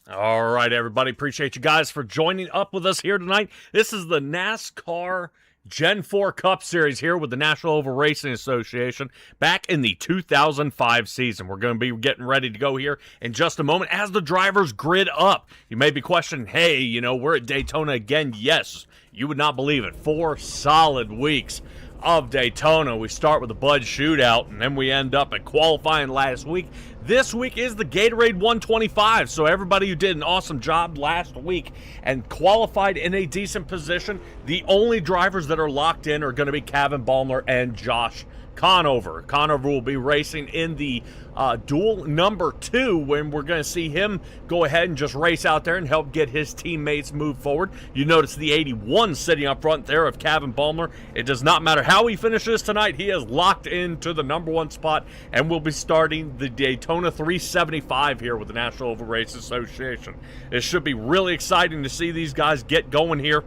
All right, everybody. Appreciate you guys for joining up with us here tonight. This is the NASCAR Gen 4 Cup Series here with the National Oval Racing Association back in the 2005 season. We're going to be getting ready to go here in just a moment as the drivers grid up. You may be questioning, hey, we're at Daytona again. Yes, you would not believe it. 4 solid weeks of Daytona. We start with the Bud Shootout, and then we end up at qualifying last week. This week is the Gatorade 125, so everybody who did an awesome job last week and qualified in a decent position, the only drivers that are locked in are going to be Kevin Ballmer and Josh Conover. Conover will be racing in the dual number 2 when we're going to see him go ahead and just race out there and help get his teammates move forward. You notice the 81 sitting up front there of Kevin Ballmer. It does not matter how he finishes tonight. He is locked into the number 1 spot and will be starting the Daytona 375 here with the National Oval Race Association. It should be really exciting to see these guys get going here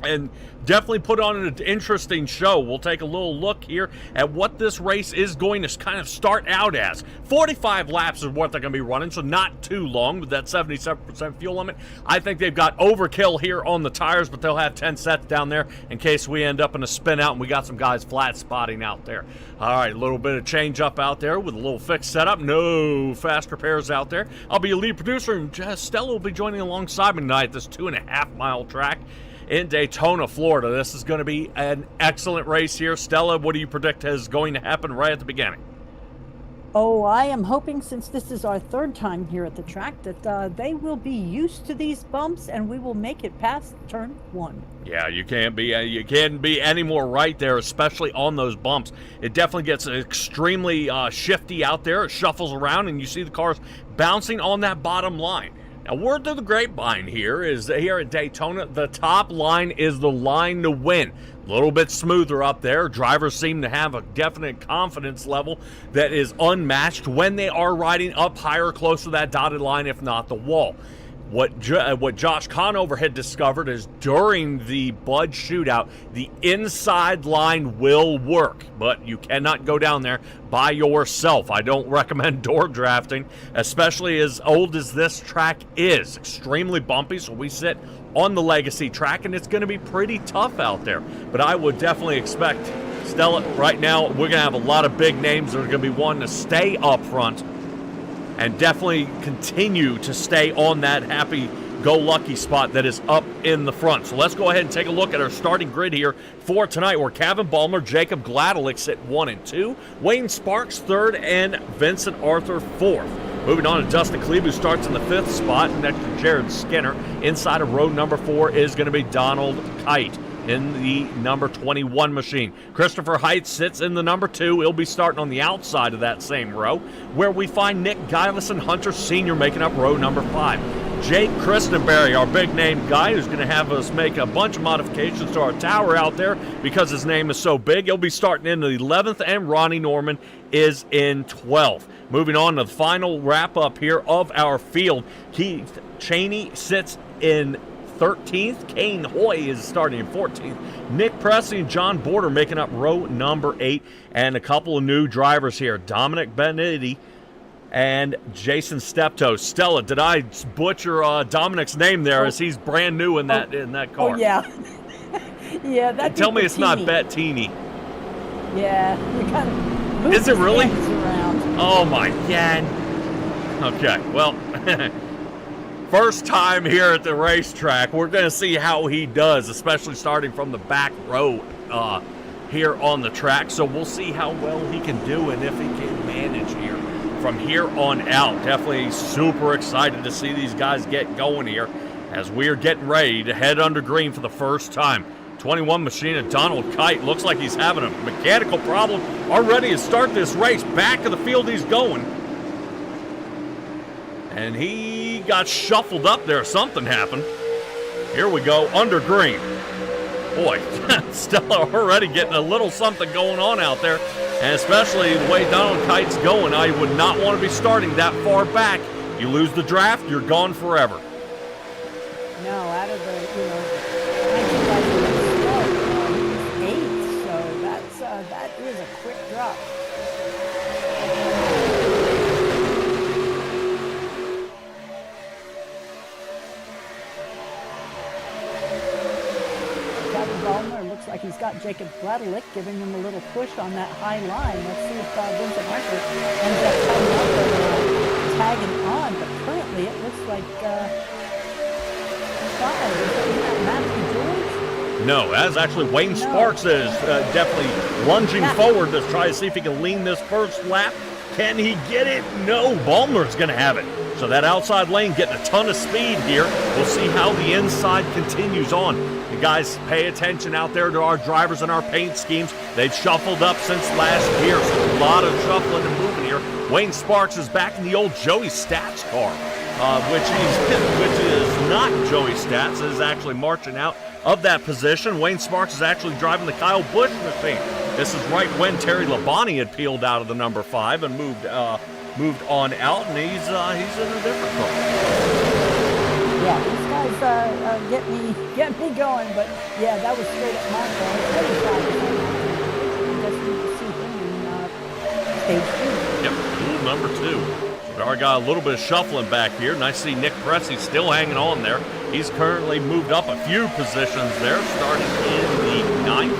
and definitely put on an interesting show. We'll take a little look here at what this race is going to kind of start out as. 45 laps is what they're going to be running, so not too long with that 77% fuel limit. I think they've got overkill here on the tires, but they'll have 10 sets down there in case we end up in a spin out and we got some guys flat spotting out there. All right, a little bit of change up out there with a little fixed setup. No fast repairs out there. I'll be a lead producer, and Stella will be joining alongside me tonight at this 2.5-mile track in Daytona, Florida. This is going to be an excellent race here. Stella, what do you predict is going to happen right at the beginning? Oh, I am hoping, since this is our 3rd time here at the track, that they will be used to these bumps and we will make it past turn 1. Yeah, you can't be any more right there, especially on those bumps. It definitely gets extremely shifty out there. It shuffles around and you see the cars bouncing on that bottom line. Now, word to the grapevine here is that here at Daytona, the top line is the line to win. A little bit smoother up there. Drivers seem to have a definite confidence level that is unmatched when they are riding up higher, close to that dotted line, if not the wall. What Josh Conover had discovered is during the Bud Shootout, the inside line will work, but you cannot go down there by yourself. I don't recommend door drafting, especially as old as this track is. Extremely bumpy, so we sit on the legacy track, and it's going to be pretty tough out there. But I would definitely expect, Stella, right now, we're going to have a lot of big names that are going to be wanting to stay up front and definitely continue to stay on that happy-go-lucky spot that is up in the front. So let's go ahead and take a look at our starting grid here for tonight, where Kevin Ballmer, Jacob Gladelick sit 1 and 2, Wayne Sparks 3rd, and Vincent Arthur 4th. Moving on to Dustin Klebe, who starts in the 5th spot next to Jared Skinner. Inside of row number 4 is going to be Donald Kite in the number 21 machine. Christopher Height sits in the number 2. He'll be starting on the outside of that same row, where we find Nick Gillis and Hunter Sr. making up row number 5. Jake Christenberry, our big name guy, who's going to have us make a bunch of modifications to our tower out there because his name is so big. He'll be starting in the 11th, and Ronnie Norman is in 12th. Moving on to the final wrap-up here of our field. Keith Cheney sits in 13th. Kane Hoy is starting in 14th. Nick Presley and John Border making up row number 8. And a couple of new drivers here. Dominic Benetti and Jason Steptoe. Stella, did I butcher Dominic's name there, as he's brand new in that car? Oh, yeah. Yeah, that. Tell me it's not Bettini. Yeah, you kind of. Is it really? Around. Oh, my God. Okay, well, first time here at the racetrack. We're going to see how he does, especially starting from the back row here on the track. So we'll see how well he can do and if he can manage here from here on out. Definitely super excited to see these guys get going here as we're getting ready to head under green for the first time. 21 machine of Donald Kite looks like he's having a mechanical problem already to start this race. Back of the field he's going. And he got shuffled up there. Something happened. Here we go, under green. Boy, Stella already getting a little something going on out there. And especially the way Donald Kite's going, I would not want to be starting that far back. You lose the draft, you're gone forever. No, out of the, 8th, so that is a quick drop. spot. Jacob Gladelick giving him a little push on that high line. Let's see if Vincent Arthur ends up coming up and tagging on. But currently it looks like Matthew George? No, that's actually Wayne Sparks is definitely lunging forward to try to see if he can lean this first lap. Can he get it? No, Ballmer's going to have it. So that outside lane getting a ton of speed here. We'll see how the inside continues on. And guys, pay attention out there to our drivers and our paint schemes. They've shuffled up since last year, so a lot of shuffling and moving here. Wayne Sparks is back in the old Joey Stats car, which is not Joey Stats. It is actually marching out of that position. Wayne Sparks is actually driving the Kyle Busch machine. This is right when Terry Labonte had peeled out of the number 5 and moved on out, and he's in a different car. Yeah, these guys get me going, but yeah, that was straight up my car. I guess we will see him in stage 2. Yep, number 2. So we got a little bit of shuffling back here. Nice to see Nick Pressey still hanging on there. He's currently moved up a few positions there, starting in the 9th.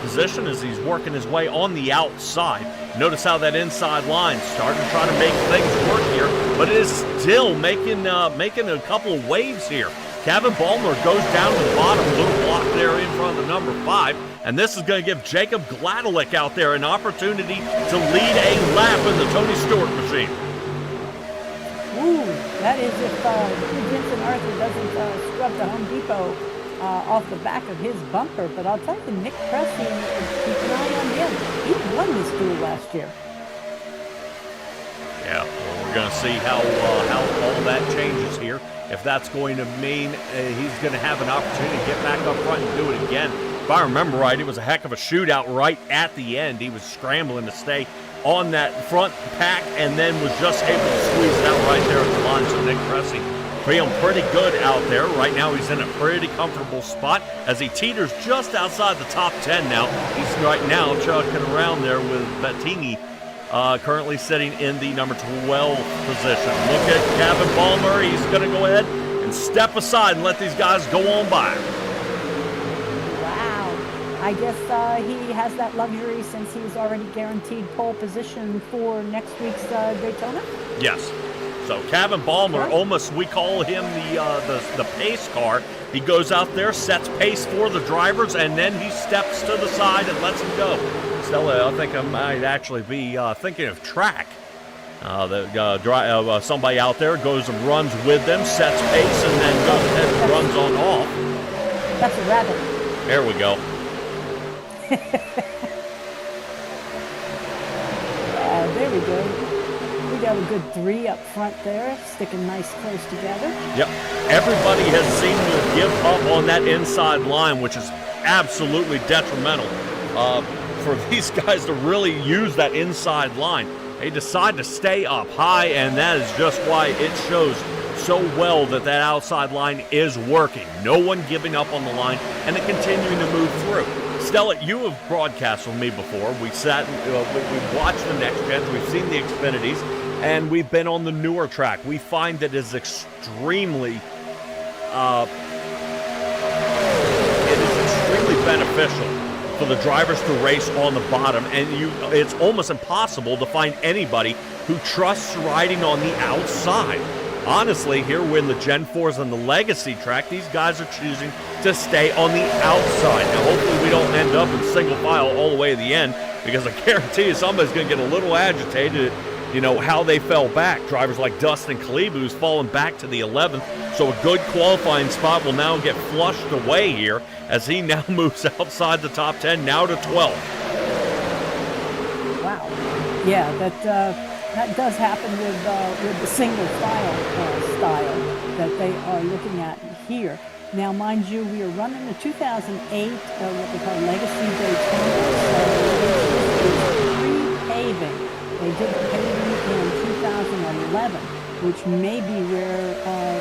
Position as he's working his way on the outside. Notice how that inside line starting to try to make things work here, but it is still making a couple of waves here. Kevin Ballmer goes down to the bottom, little block there in front of the number 5, and this is going to give Jacob Gladelick out there an opportunity to lead a lap in the Tony Stewart machine. Ooh, that is if Vincent Arthur doesn't scrub the Home Depot off the back of his bumper. But I'll tell you, Nick Pressey, keep an eye on him. He won this duel last year. Yeah, well, we're going to see how all that changes here. If that's going to mean he's going to have an opportunity to get back up front and do it again. If I remember right, it was a heck of a shootout right at the end. He was scrambling to stay on that front pack and then was just able to squeeze it out right there at the line. So Nick Pressey feeling pretty good out there. Right now he's in a pretty comfortable spot as he teeters just outside the top 10 now. He's right now chucking around there with Bettini currently sitting in the number 12 position. Look at Kevin Ballmer. He's going to go ahead and step aside and let these guys go on by. Wow. I guess he has that luxury since he's already guaranteed pole position for next week's Daytona? Yes. So Kevin Ballmer, almost we call him the pace car. He goes out there, sets pace for the drivers, and then he steps to the side and lets them go. Stella, I think I might actually be thinking of track. Somebody out there goes and runs with them, sets pace, and then goes ahead and runs on off. That's a rabbit. There we go. There we go. We got a good 3 up front there, sticking nice close together. Yep. Everybody has seemed to give up on that inside line, which is absolutely detrimental for these guys to really use that inside line. They decide to stay up high, and that is just why it shows so well that outside line is working. No one giving up on the line, and it continuing to move through. Stella, you have broadcast with me before. We sat, we've watched the next gens, we've seen the Xfinities, and we've been on the newer track. We find that it is extremely beneficial for the drivers to race on the bottom, and it's almost impossible to find anybody who trusts riding on the outside. Honestly, here we're in the Gen 4s and the Legacy track, these guys are choosing to stay on the outside. Now, hopefully we don't end up in single file all the way to the end, because I guarantee you somebody's going to get a little agitated, how they fell back. Drivers like Dustin Kalibu, who's fallen back to the 11th, so a good qualifying spot will now get flushed away here as he now moves outside the top 10, now to 12. Wow. Yeah, that does happen with the single file style that they are looking at here. Now, mind you, we are running a 2008 what we call Legacy Daytona. So it's pre-paving. They did the paving in 2011, which may be where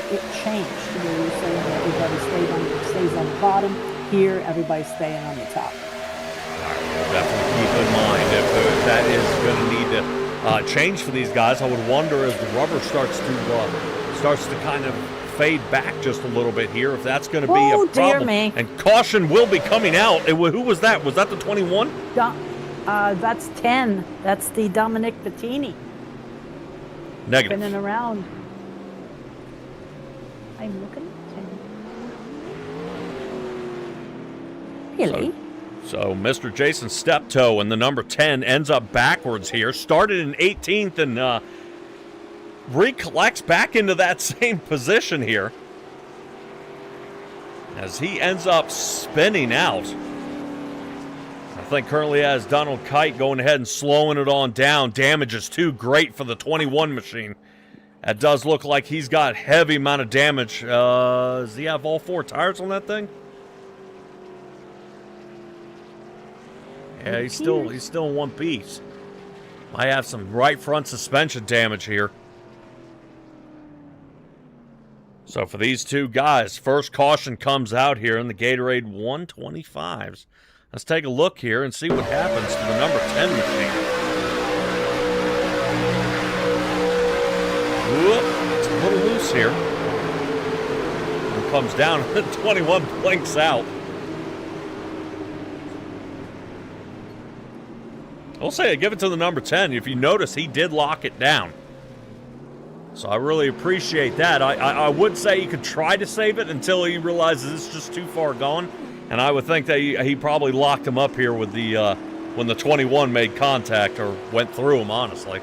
it changed, where you say that everybody stays on the bottom. Here, everybody's staying on the top. We'll definitely keep in mind if that is going to need to change for these guys. I would wonder as the rubber starts to kind of fade back just a little bit here if that's going to be Oh, a problem. dear me. And caution will be coming out. Who was that? Was that the 21? That's 10. That's the Dominic Bettini Negative. spinning around. I'm looking at 10. Really? So Mr. Jason Steptoe and the number 10 ends up backwards here. Started in 18th and recollects back into that same position here as he ends up spinning out. I think currently has Donald Kite going ahead and slowing it on down. Damage is too great for the 21 machine. That does look like he's got heavy amount of damage. Does he have all 4 tires on that thing? Yeah, he's still in one piece. Might have some right front suspension damage here. So for these two guys, first caution comes out here in the Gatorade 125's. Let's take a look here and see what happens to the number 10 machine. Whoop, it's a little loose here. It comes down and the 21 blinks out. I'll say I give it to the number 10. If you notice, he did lock it down. So I really appreciate that. I would say he could try to save it until he realizes it's just too far gone. And I would think that he probably locked him up here with the when the 21 made contact or went through him, honestly.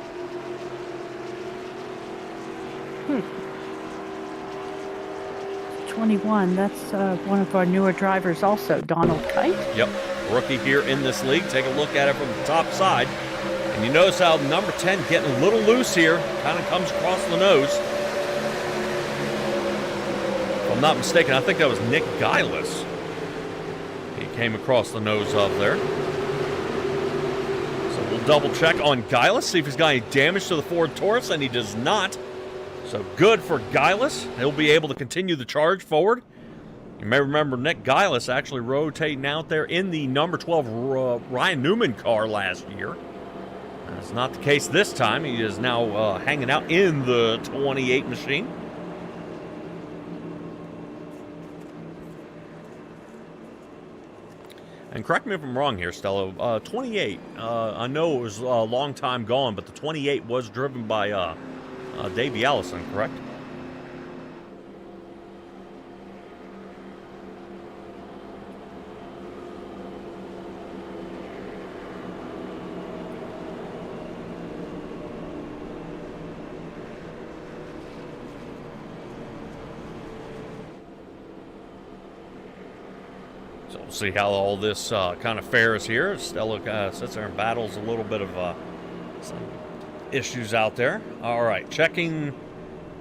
21, that's one of our newer drivers also, Donald Kite. Yep, rookie here in this league. Take a look at it from the top side. And you notice how number 10 getting a little loose here. Kind of comes across the nose. If I'm not mistaken, I think that was Nick Geilis. He came across the nose of there. So we'll double check on Geilis, see if he's got any damage to the Ford Taurus, and he does not. So good for Geilis. He'll be able to continue the charge forward. You may remember Nick Geilis actually rotating out there in the number 12 Ryan Newman car last year. That's not the case this time. He is now hanging out in the 28 machine. And correct me if I'm wrong here, Stella. 28, I know it was a long time gone, but the 28 was driven by Davey Allison, correct? So we'll see how all this kind of fares here. Stella sits there and battles a little bit of some issues out there. All right, checking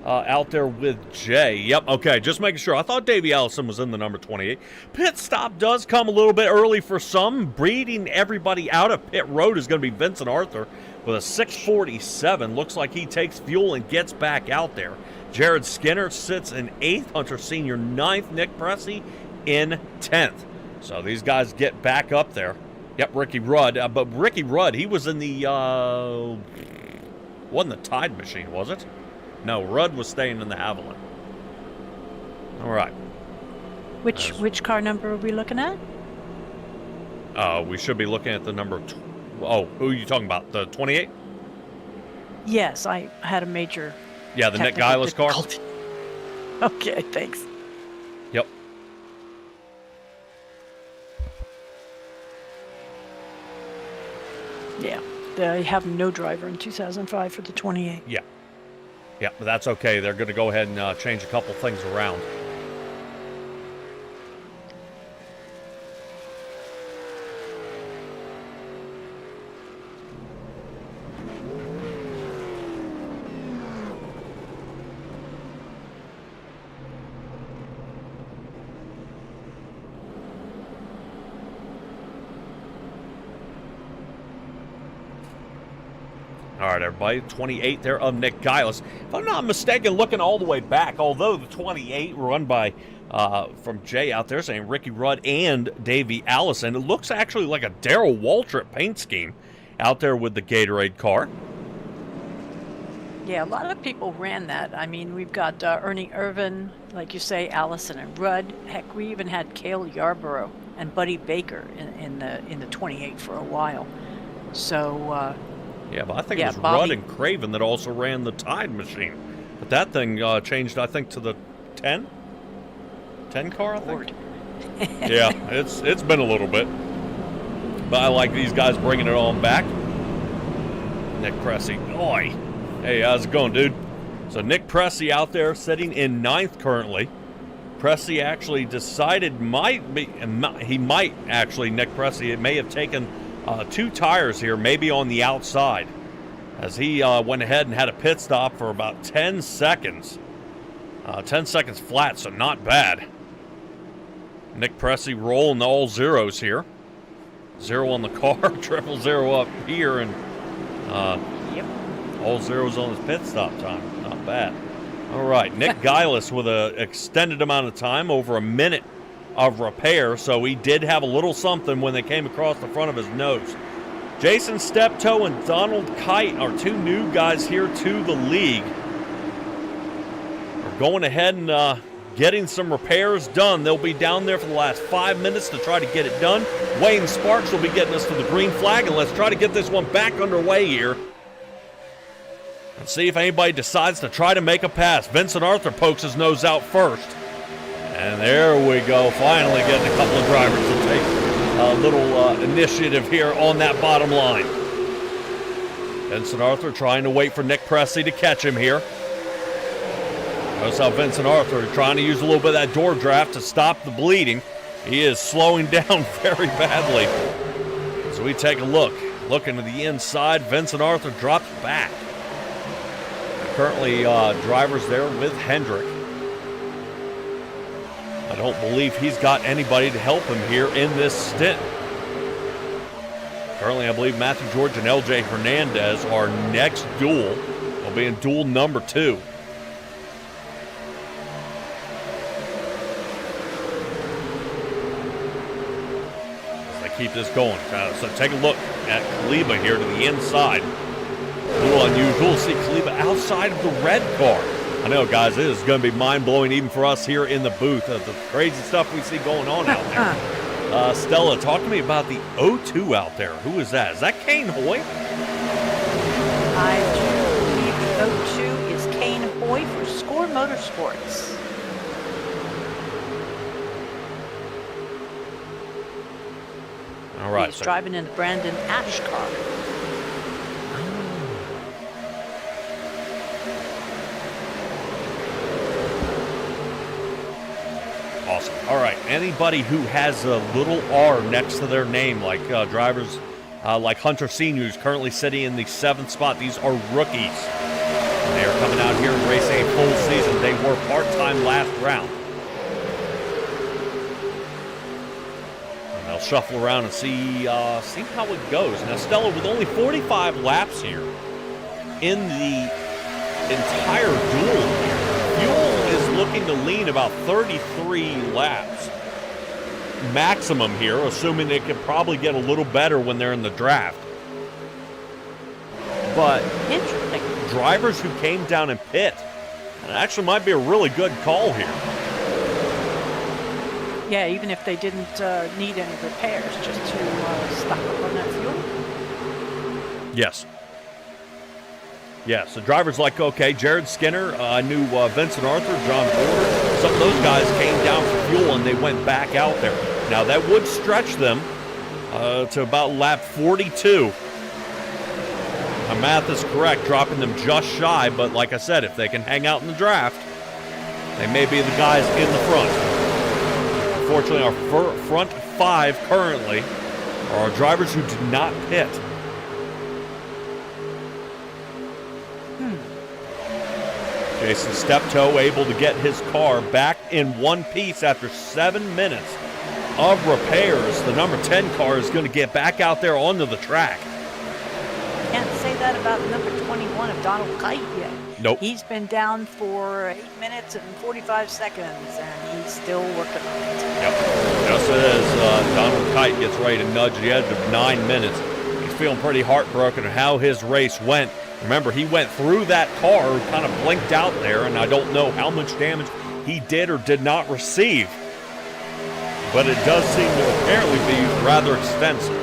out there with Jay. Yep, okay, just making sure. I thought Davey Allison was in the number 28. Pit stop does come a little bit early for some. Breeding everybody out of pit road is going to be Vincent Arthur with a 647. Looks like he takes fuel and gets back out there. Jared Skinner sits in 8th. Hunter Sr. 9th. Nick Pressey in 10th. So these guys get back up there. Yep, Ricky Rudd. But Ricky Rudd, he was in the, wasn't the Tide machine, was it? No, Rudd was staying in the Haviland. All right. Which car number are we looking at? We should be looking at the number, who are you talking about? The 28? Yes, I had a major. Yeah, the Nick Geilis car. Okay, thanks. Yep. Yeah, they have no driver in 2005 for the 28. Yeah. Yeah, but that's okay. They're going to go ahead and change a couple things around. All right, everybody, 28 there of Nick Geilis. If I'm not mistaken, looking all the way back, although the 28 run by, from Jay out there saying Ricky Rudd and Davey Allison, it looks actually like a Darrell Waltrip paint scheme out there with the Gatorade car. Yeah, a lot of people ran that. I mean, we've got Ernie Irvin, like you say, Allison and Rudd. Heck, we even had Cale Yarborough and Buddy Baker in the 28 for a while. So yeah, but I think it was Bobby, Rudd and Craven that also ran the Tide machine. But that thing changed, I think, to the 10 car, I think. Yeah, it's been a little bit. But I like these guys bringing it on back. Nick Pressey. Oi. Hey, how's it going, dude? So Nick Pressey out there sitting in 9th currently. Pressey actually decided Nick Pressey, it may have taken 2 tires here, maybe on the outside, as he went ahead and had a pit stop for about 10 seconds. 10 seconds flat, so not bad. Nick Pressey rolling all zeros here. 0 on the car, 000 up here, and all zeros on his pit stop time. Not bad. All right, Nick Geilis with an extended amount of time, over a minute of repair, so he did have a little something when they came across the front of his nose. Jason Steptoe and Donald Kite are 2 new guys here to the league. We're going ahead and getting some repairs done. They'll be down there for the last 5 minutes to try to get it done. Wayne Sparks will be getting us to the green flag, and let's try to get this one back underway here. And see if anybody decides to try to make a pass. Vincent Arthur pokes his nose out first. And there we go, finally getting a couple of drivers to take a little initiative here on that bottom line. Vincent Arthur trying to wait for Nick Pressey to catch him here. Notice how Vincent Arthur trying to use a little bit of that door draft to stop the bleeding. He is slowing down very badly. So we take a look. Looking to the inside, Vincent Arthur drops back. Currently drivers there with Hendrick. I don't believe he's got anybody to help him here in this stint. Currently, I believe Matthew George and LJ Hernandez are next duel. They'll be in duel number 2. As they keep this going. So take a look at Kaliba here to the inside. A little unusual to see Kaliba outside of the red car. I know, guys, it is going to be mind-blowing even for us here in the booth. The crazy stuff we see going on out there. Stella, talk to me about the O2 out there. Who is that? Is that Kane Hoy? I do believe the O2 is Kane Hoy for Score Motorsports. All right. He's driving in the Brandon Ash car. Awesome. All right. Anybody who has a little R next to their name, like drivers like Hunter Senior, who's currently sitting in the 7th spot. These are rookies. They are coming out here and racing a full season. They were part-time last round. And they'll shuffle around and see how it goes. Now, Stella, with only 45 laps here in the entire duel here, Fuel is looking to lean about 33 laps maximum here, assuming they could probably get a little better when they're in the draft. But interesting. Drivers who came down and pit, it actually might be a really good call here. Yeah, even if they didn't need any repairs, just to stock up on that fuel. Yes. Yeah, so drivers like, okay, Jared Skinner, I knew Vincent Arthur, John Porter, some of those guys came down for fuel and they went back out there. Now, that would stretch them to about lap 42. My math is correct, dropping them just shy, but like I said, if they can hang out in the draft, they may be the guys in the front. Unfortunately, our front 5 currently are drivers who did not pit. Jason Steptoe able to get his car back in one piece after 7 minutes of repairs. The number 10 car is going to get back out there onto the track. Can't say that about number 21 of Donald Kite yet. Nope. He's been down for 8 minutes and 45 seconds, and he's still working on it. Yep. Just as Donald Kite gets ready to nudge the edge of 9 minutes, he's feeling pretty heartbroken at how his race went. Remember, he went through that car, kind of blinked out there, and I don't know how much damage he did or did not receive. But it does seem to apparently be rather extensive.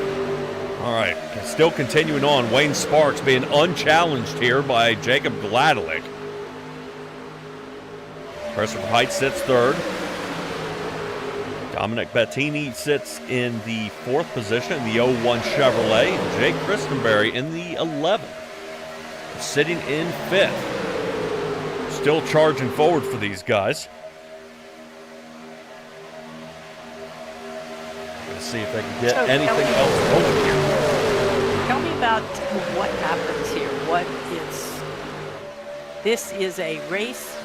All right, still continuing on. Wayne Sparks being unchallenged here by Jacob Gladelick. Christopher Height sits third. Dominic Bettini sits in the 4th position in the 01 Chevrolet. And Jake Christenberry in the 11th, sitting in 5th. Still charging forward for these guys. Let's see if they can get anything else rolling here. Tell me about what happens here. This is a race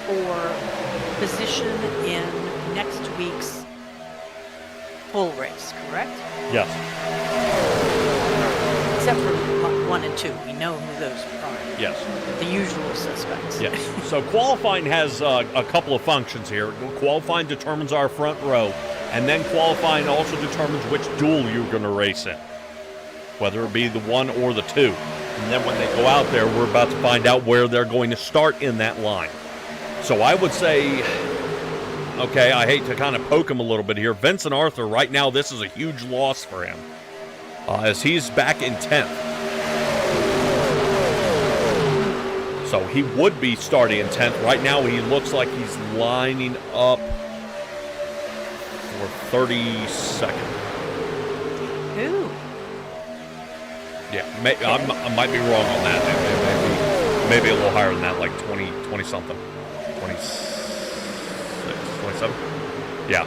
for position in next week's full race, correct? Yes. Except for 1 and 2. We know who those are. Yes. The usual suspects. Yes. So qualifying has a couple of functions here. Qualifying determines our front row, and then qualifying also determines which duel you're going to race in, whether it be the 1 or the 2. And then when they go out there, we're about to find out where they're going to start in that line. So I would say, okay, I hate to kind of poke him a little bit here. Vincent Arthur, right now, this is a huge loss for him, as he's back in 10th. So he would be starting in 10th. Right now, he looks like he's lining up for 32nd. Ooh. Yeah, I might be wrong on that. Maybe a little higher than that, like 20-something. 26, 27? Yeah.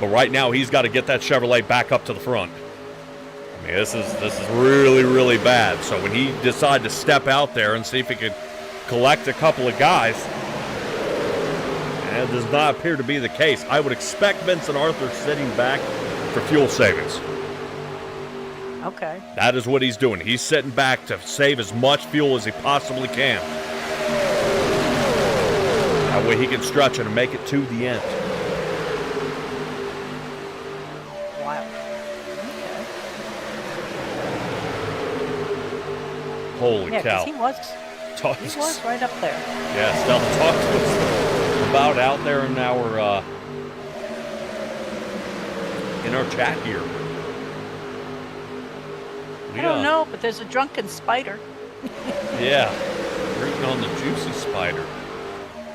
But right now, he's got to get that Chevrolet back up to the front. I mean, this is really, really bad. So when he decided to step out there and see if he could collect a couple of guys, and it does not appear to be the case. I would expect Vincent Arthur sitting back for fuel savings. Okay. That is what he's doing. He's sitting back to save as much fuel as he possibly can. That way he can stretch it and make it to the end. Wow. Okay. Holy cow. He was right up there. Yeah, Stella, talk to us about out there in our chat here. I don't know, but there's a drunken spider. Yeah, rooting on the Juicy Spider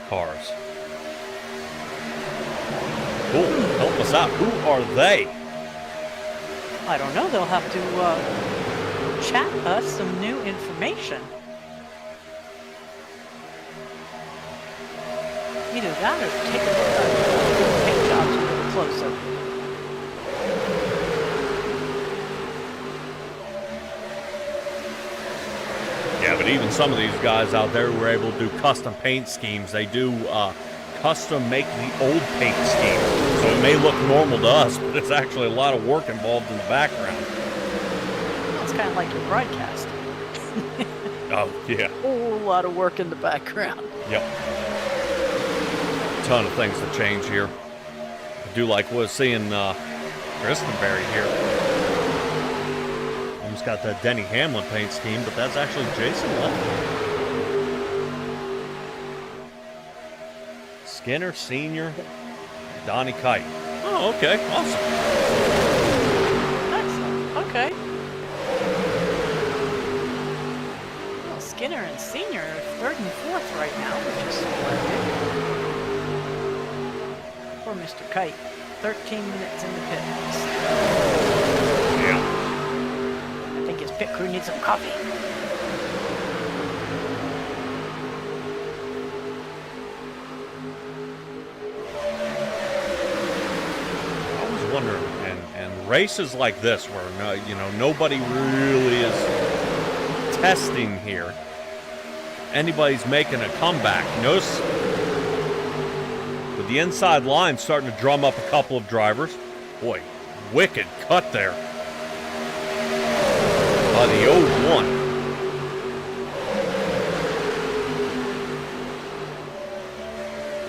cars. Cool, help us out. Who are they? I don't know. They'll have to chat us some new information. Either that or take a look at the paint jobs a little closer. Yeah, but even some of these guys out there who are able to do custom paint schemes, they do custom make the old paint scheme. So it may look normal to us, but it's actually a lot of work involved in the background. It's kind of like your broadcast. Oh, yeah. A whole lot of work in the background. Yep. A ton of things to change here. I do like seeing Christenberry here. Almost got that Denny Hamlin paint scheme, but that's actually Jason Leffler. Skinner Sr., Donnie Kite. Oh, okay. Awesome. Excellent. Okay. Well, Skinner and Sr. are 3rd and 4th right now, which is splendid. Poor Mr. Kite. 13 minutes in the pits. Yeah. I think his pit crew needs some coffee. I was wondering, and races like this where nobody really is testing here, anybody's making a comeback. Notice with the inside line starting to drum up a couple of drivers. Boy, wicked cut there by the 0-1.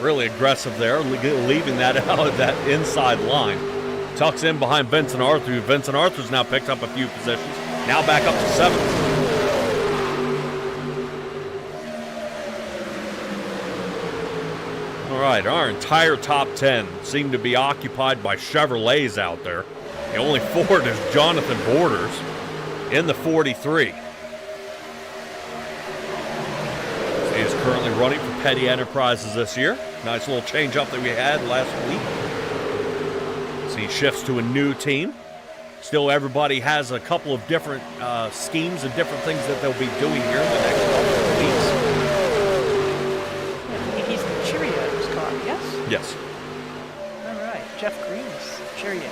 Really aggressive there, leaving that out, that inside line. Tucks in behind Vincent Arthur. Vincent Arthur's now picked up a few positions. Now back up to 7th. All right, our entire top 10 seem to be occupied by Chevrolets out there. The only Ford is Jonathan Borders in the 43. He is currently running for Petty Enterprises this year. Nice little change up that we had last week. So he shifts to a new team. Still, everybody has a couple of different schemes and different things that they'll be doing here in the next couple of weeks. He's the Cheerios car, yes? Yes. All right, Jeff Green's Cheerios.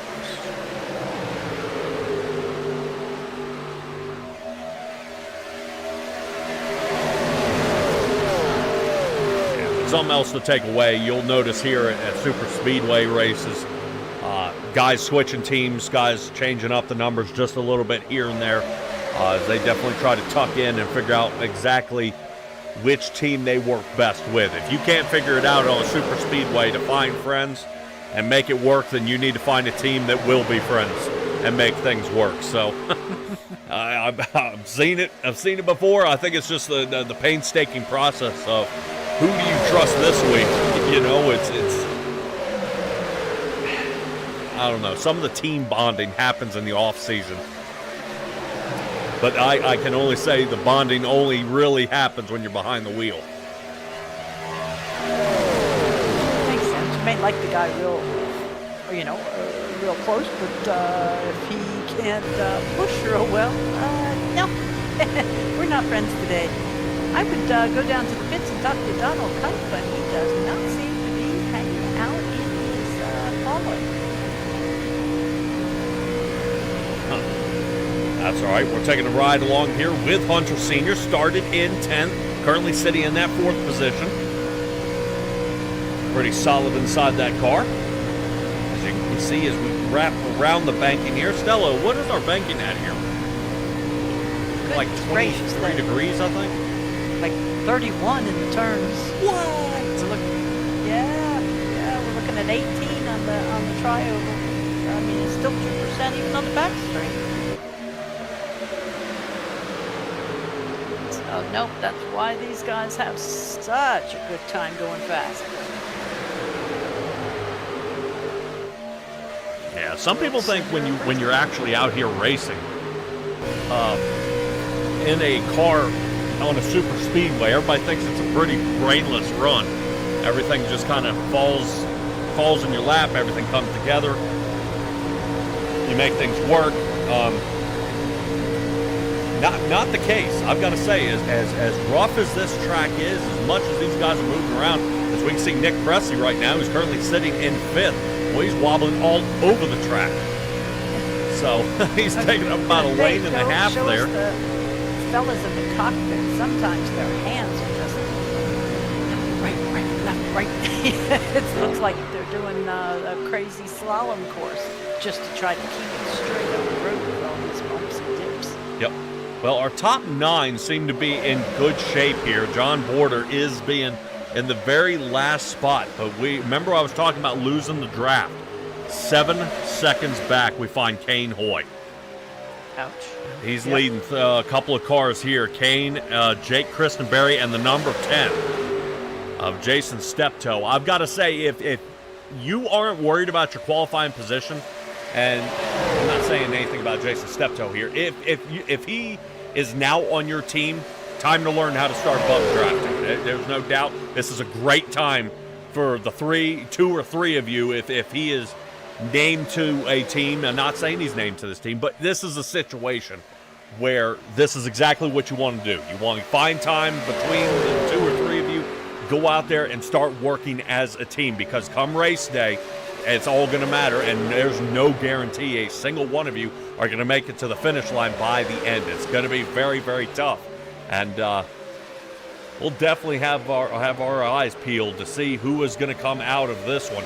Something else to take away, you'll notice here at Super Speedway races, guys switching teams, guys changing up the numbers just a little bit here and there. As they definitely try to tuck in and figure out exactly which team they work best with. If you can't figure it out on a Super Speedway to find friends and make it work, then you need to find a team that will be friends and make things work. So I've seen it. I've seen it before. I think it's just the painstaking process of who do you trust this week? You know, it's I don't know. Some of the team bonding happens in the off season. But I can only say the bonding only really happens when you're behind the wheel. Makes sense. You may like the guy real close, but if he can't push real well, no, we're not friends today. I would go down to the pits and talk to Donald Kite, but he does not seem to be hanging out in his hallway. That's all right. We're taking a ride along here with Hunter Sr. Started in 10th, currently sitting in that 4th position. Pretty solid inside that car. As you can see, as we wrap around the banking here. Stella, what is our banking at here? Like 23 degrees, I think. Like 31 in the turns. What? We're looking at 18 on the trioval. I mean, it's still 2% even on the back straight. So nope, that's why these guys have such a good time going fast. Yeah, some people think when you're actually out here racing in a car on a super speedway, everybody thinks it's a pretty brainless run. Everything just kind of falls in your lap. Everything comes together. You make things work. Not the case. I've got to say, as rough as this track is, as much as these guys are moving around, as we can see Nick Presley right now, who's currently sitting in 5th. Well, he's wobbling all over the track. So he's taking up about a lane and a half there. The fellas in the cockpit, sometimes their hands are just left, right. It looks like they're doing a crazy slalom course just to try to keep it straight on the road with all these bumps and dips. Yep. Well, our top 9 seem to be in good shape here. John Border is being in the very last spot, but remember I was talking about losing the draft. 7 seconds back, we find Kane Hoy. Ouch. He's leading a couple of cars here. Kane, Jake Christenberry, and the number 10 of Jason Steptoe. I've got to say, if you aren't worried about your qualifying position, and I'm not saying anything about Jason Steptoe here, if he is now on your team, time to learn how to start bump drafting. There's no doubt this is a great time for the 2 or 3 of you if he is named to a team. I'm not saying he's named to this team, but this is a situation where this is exactly what you want to do. You want to find time between the 2 or 3 of you, go out there and start working as a team, because come race day, it's all going to matter, and there's no guarantee a single one of you are going to make it to the finish line by the end. It's going to be very, very tough. And we'll definitely have our eyes peeled to see who is going to come out of this one.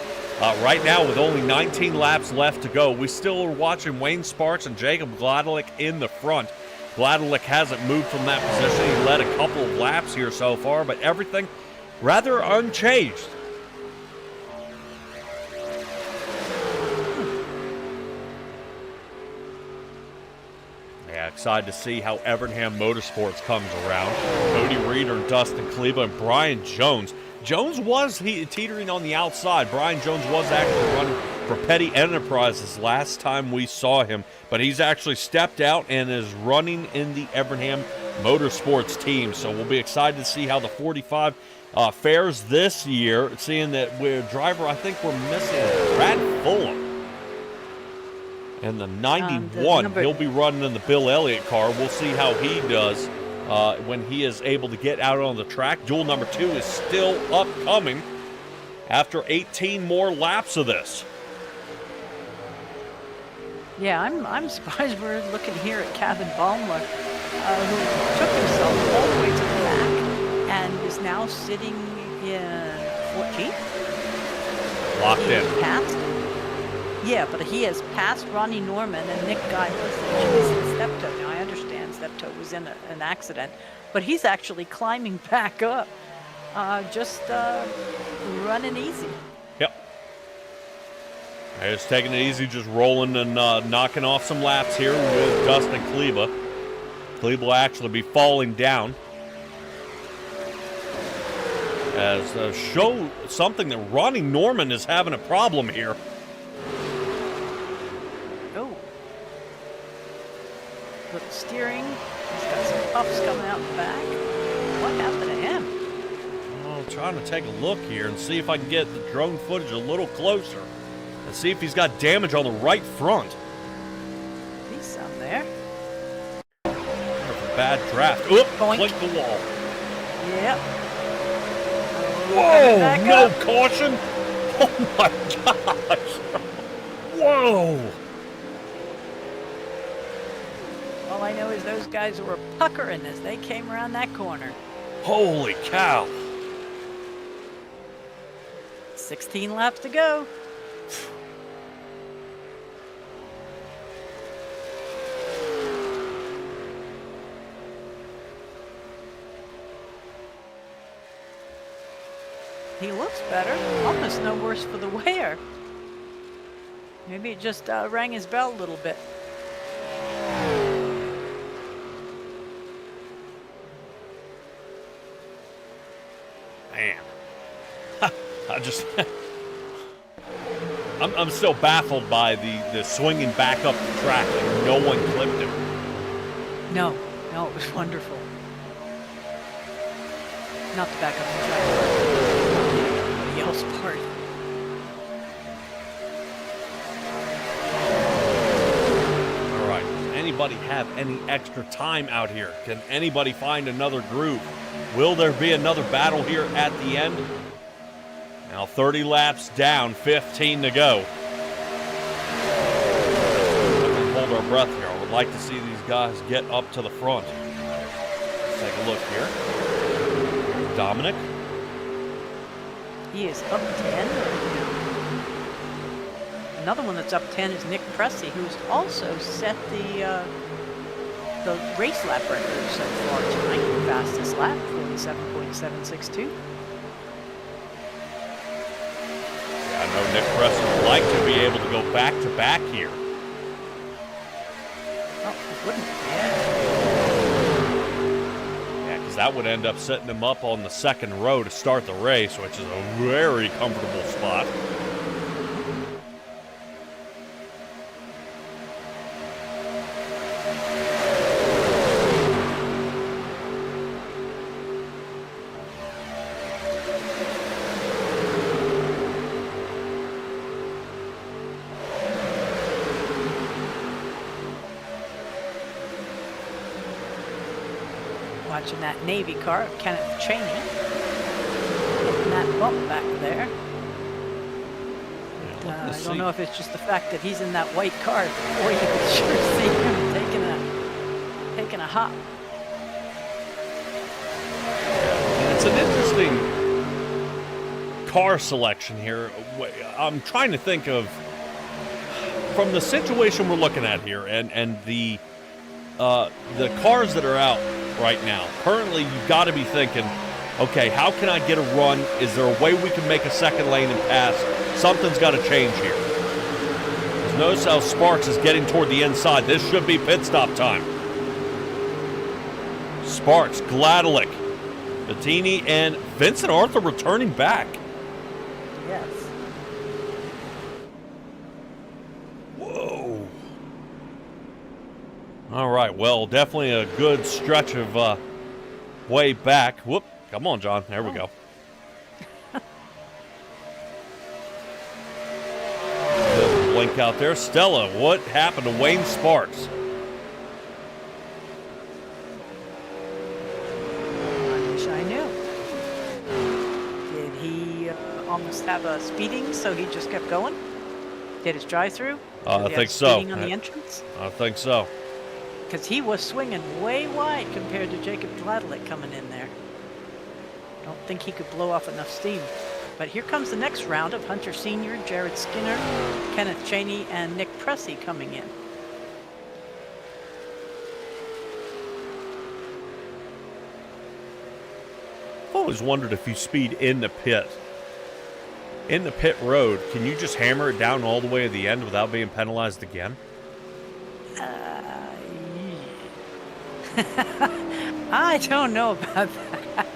Right now, with only 19 laps left to go, we still are watching Wayne Sparks and Jacob Gladelick in the front. Gladelick hasn't moved from that position. He led a couple of laps here so far, but everything rather unchanged. excited to see how Evernham Motorsports comes around. Cody Reeder and Dustin Kleba and Brian Jones. Jones was teetering on the outside. Brian Jones was actually running for Petty Enterprises last time we saw him, but he's actually stepped out and is running in the Evernham Motorsports team. So we'll be excited to see how the 45 fares this year, seeing that driver I think we're missing Brad Fulham. And the 91, he'll be running in the Bill Elliott car. We'll see how he does when he is able to get out on the track. Duel number 2 is still upcoming after 18 more laps of this. Yeah, I'm surprised we're looking here at Kevin Baumler, who took himself all the way to the back and is now sitting in 14th. Locked in. Passed. Yeah, but he has passed Ronnie Norman and Nick Guy and Steptoe. Now, I understand Steptoe was in an accident, but he's actually climbing back up, just running easy. Yep. Just taking it easy, just rolling and knocking off some laps here with Dustin Kleba. Kleba will actually be falling down. As show something that Ronnie Norman is having a problem here. Oh. Little steering. He's got some puffs coming out the back. What happened to him? I'm trying to take a look here and see if I can get the drone footage a little closer. And see if he's got damage on the right front. See some there. Bad draft. Oop, Boink. click the wall. Yep. Whoa, no caution. Oh my gosh. Whoa. All I know is those guys were puckering as they came around that corner. Holy cow. 16 laps to go. He looks better. Almost no worse for the wear. Maybe it just rang his bell a little bit. Man. I just... I'm still baffled by the swinging back up the track. Like no one clipped him. No, it was wonderful. Not the back up the track. Everybody else part. All right. Does anybody have any extra time out here? Can anybody find another groove? Will there be another battle here at the end? Now 30 laps down, 15 to go. Hold our breath here. I would like to see these guys get up to the front. Let's take a look here. Dominic. He is up 10. Another one that's up 10 is Nick Pressey, who's also set the race lap record so far tonight. Fastest lap, 47.762. I know Nick Pressey would like to be able to go back to back here. Oh, he wouldn't. Yeah, because that would end up setting him up on the second row to start the race, which is a very comfortable spot. Watching that Navy car of Kenneth Cheney. And that bump back there. I don't know if it's just the fact that he's in that white car. Boy, you can sure see him taking a hop. It's an interesting car selection here. I'm trying to think of, from the situation we're looking at here and the cars that are out right now. Currently, you've got to be thinking, okay, how can I get a run? Is there a way we can make a second lane and pass? Something's got to change here. Notice how Sparks is getting toward the inside. This should be pit stop time. Sparks, Gladelick, Bettini, and Vincent Arthur returning back. Yes. Whoa. All right, well, definitely a good stretch of way back. Whoop, come on, John. There we go. Good blink out there. Stella, what happened to Wayne Sparks? I wish I knew. Did he almost have a speeding, so he just kept going? Did his drive-through? I think so. Speeding on the entrance? I think so. Because he was swinging way wide compared to Jacob Gladelick coming in there. Don't think he could blow off enough steam. But here comes the next round of Hunter Sr., Jared Skinner, Kenneth Cheney, and Nick Pressey coming in. I've always wondered if you speed in the pit road, can you just hammer it down all the way to the end without being penalized again? I don't know about that.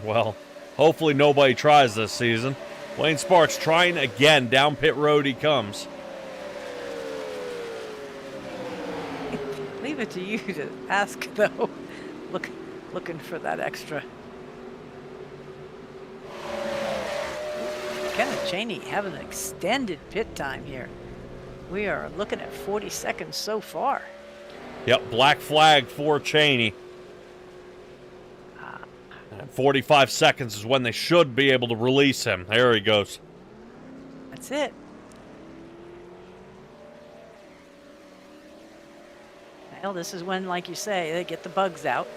Well, hopefully nobody tries this season. Wayne Sparks trying again. Down pit road he comes. Leave it to you to ask, though. Looking for that extra. Kenneth Cheney having an extended pit time here. We are looking at 40 seconds so far. Yep, black flag for Cheney. And 45 seconds is when they should be able to release him. There he goes. That's it. Well, this is when, like you say, they get the bugs out.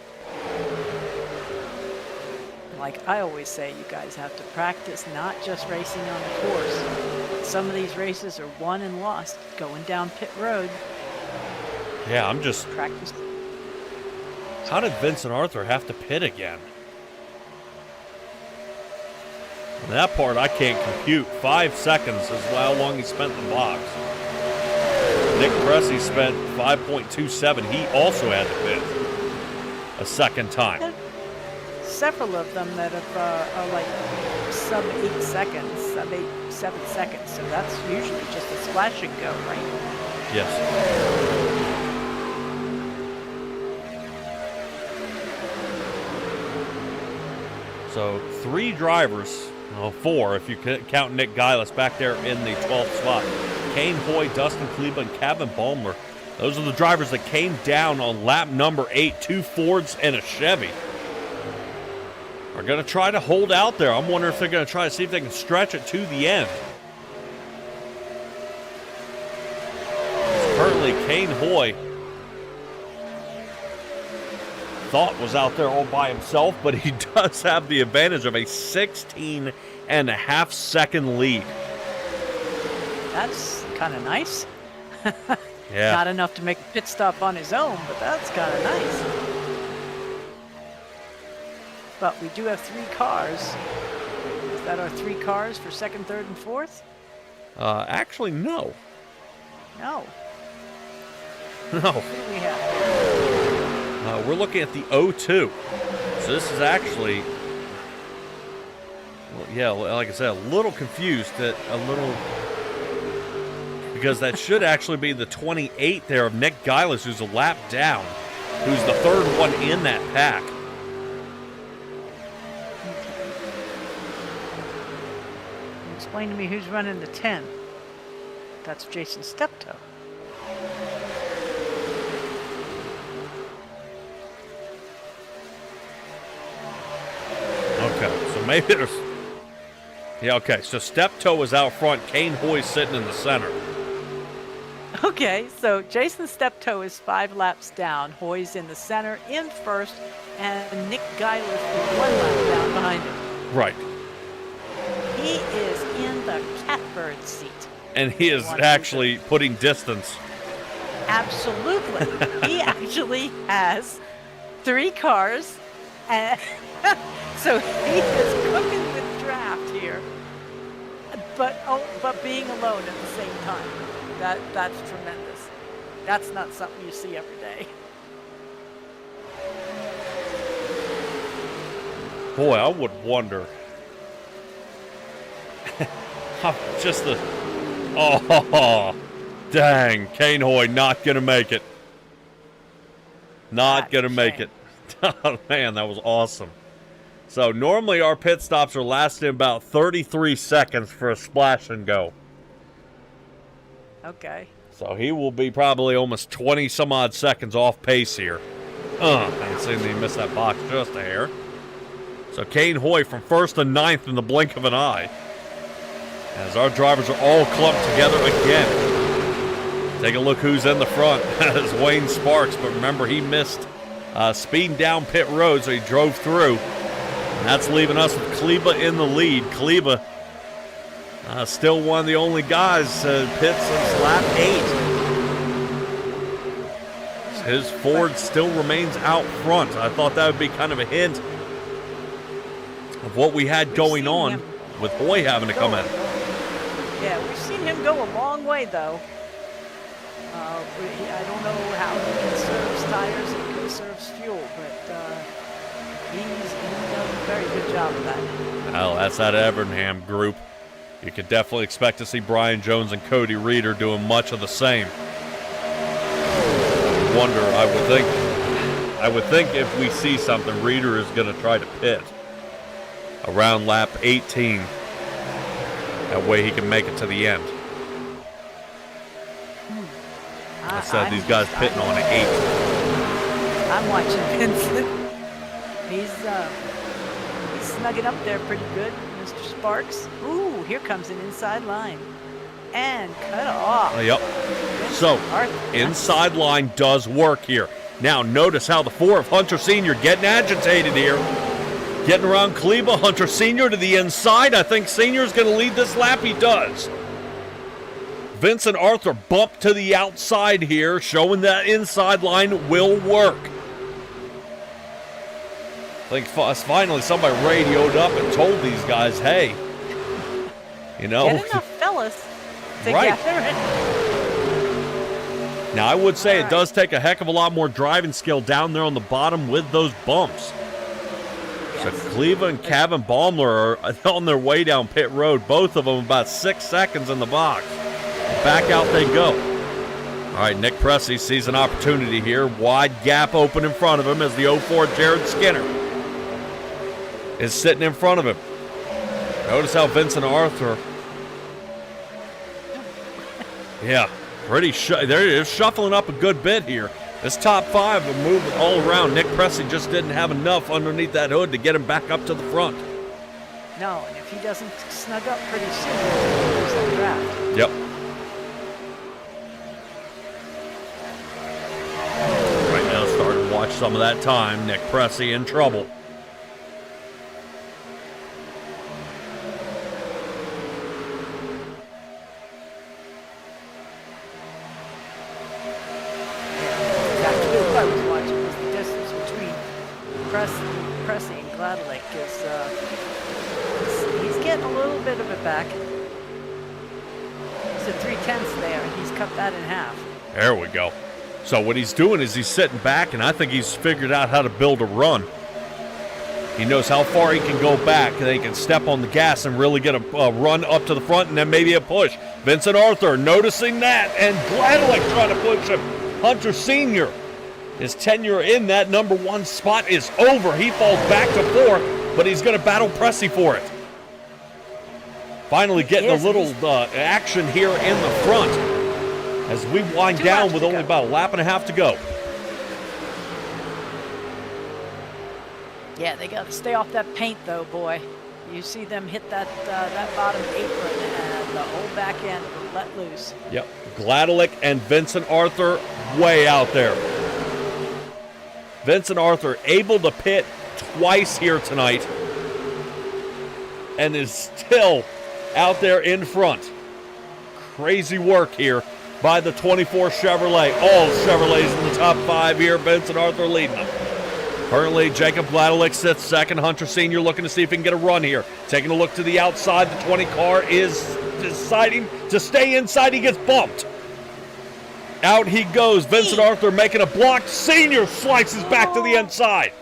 Like I always say, you guys have to practice not just racing on the course. Some of these races are won and lost going down pit road. Yeah, I'm just... Practice. How did Vincent Arthur have to pit again? And that part I can't compute. 5 seconds is how long he spent in the box. Nick Pressey spent 5.27. He also had to pit a second time. Several of them that are like sub 8 seconds, sub 7 seconds. So that's usually just a splash and go, right? Yes. So 3 drivers, well, 4 if you count Nick Geilis back there in the 12th spot. Kane Hoy, Dustin Kleba, and Kevin Baumler. Those are the drivers that came down on lap number 8. 2 Fords and a Chevy. Are going to try to hold out there. I'm wondering if they're going to try to see if they can stretch it to the end. Currently, Kane Hoy thought was out there all by himself, but he does have the advantage of a 16.5 second lead. That's kind of nice. Yeah. Not enough to make a pit stop on his own, but that's kind of nice. But we do have 3 cars. Is that our 3 cars for second, third, and fourth? Actually, no. No. No. What do we have? We're looking at the 02. So this is actually, well, yeah, like I said, a little confused because that should actually be the 28 there of Nick Geilis, who's a lap down, who's the 3rd one in that pack. Explain to me who's running the 10. That's Jason Steptoe. Okay, so maybe there's... Yeah, okay, so Steptoe is out front. Kane Hoy's sitting in the center. Okay, so Jason Steptoe is 5 laps down. Hoy's in the center, in first, and Nick Geilis is 1 lap down behind him. Right. He is in the catbird seat. And he is actually putting distance. Absolutely. He actually has 3 cars, and so he is cooking with draft here. But being alone at the same time. That's tremendous. That's not something you see every day. Boy, I would wonder. Just the... Oh, dang. Kane Hoy not going to make it. Not going to make it. Oh, man, that was awesome. So, normally our pit stops are lasting about 33 seconds for a splash and go. Okay. So, he will be probably almost 20-some-odd seconds off pace here. I seen he missed that box just a hair. So, Kane Hoy from 1st to 9th in the blink of an eye. As our drivers are all clumped together again. Take a look who's in the front. It's Wayne Sparks, but remember he missed speeding down pit road, so he drove through. And that's leaving us with Kleba in the lead. Kleba still one of the only guys pit since lap 8. His Ford still remains out front. I thought that would be kind of a hint of what we had going on with Hoy having to come in. Yeah, we've seen him go a long way, though. I don't know how he conserves tires and conserves fuel, but he's done a very good job of that. Well, that's that Evernham group. You could definitely expect to see Brian Jones and Cody Reeder doing much of the same. I would think if we see something, Reeder is going to try to pit around lap 18. That way he can make it to the end. I said these guys pitting on an 8. I'm watching Vincent. He's snugging up there pretty good, Mr. Sparks. Ooh, here comes an inside line. And cut off. Yep. So, inside line does work here. Now, notice how the 4 of Hunter Sr. getting agitated here. Getting around Kleba, Hunter Sr. to the inside. I think Sr.'s going to lead this lap. He does. Vincent Arthur bumped to the outside here, showing that inside line will work. I think finally somebody radioed up and told these guys, hey, you know. Get enough fellas together. Right. Now, I would say it does take a heck of a lot more driving skill down there on the bottom with those bumps. So Kleba and Kevin Baumler are on their way down pit road. Both of them about 6 seconds in the box. Back out they go. All right, Nick Pressey sees an opportunity here. Wide gap open in front of him as the 04 Jared Skinner is sitting in front of him. Notice how Vincent Arthur, they're shuffling up a good bit here. This top 5 are moving all around. Nick Pressey just didn't have enough underneath that hood to get him back up to the front. No, and if he doesn't snug up pretty soon, he'll lose that draft. Yep. Right now, starting to watch some of that time. Nick Pressey in trouble. Pressey and Gladlick is he's getting a little bit of it back. He's at 3/10 there, and he's cut that in half. There we go. So what he's doing is he's sitting back, and I think he's figured out how to build a run. He knows how far he can go back, and he can step on the gas and really get a run up to the front, and then maybe a push. Vincent Arthur noticing that, and Gladlick trying to push him. Hunter Sr. His tenure in that number 1 spot is over. He falls back to 4th, but he's going to battle Pressey for it. Finally getting a little action here in the front as we wind down with only about a lap and a half to go. Yeah, they got to stay off that paint, though, boy. You see them hit that bottom apron, and the whole back end will let loose. Yep, Gladlick and Vincent Arthur way out there. Vincent Arthur able to pit twice here tonight and is still out there in front. Crazy work here by the 24 Chevrolet. All Chevrolets in the top 5 here. Vincent Arthur leading them. Currently, Jacob Gladlick sits second. Hunter Sr. looking to see if he can get a run here. Taking a look to the outside. The 20 car is deciding to stay inside. He gets bumped. Out he goes. Vincent Arthur making a block. Senior slices back to the inside.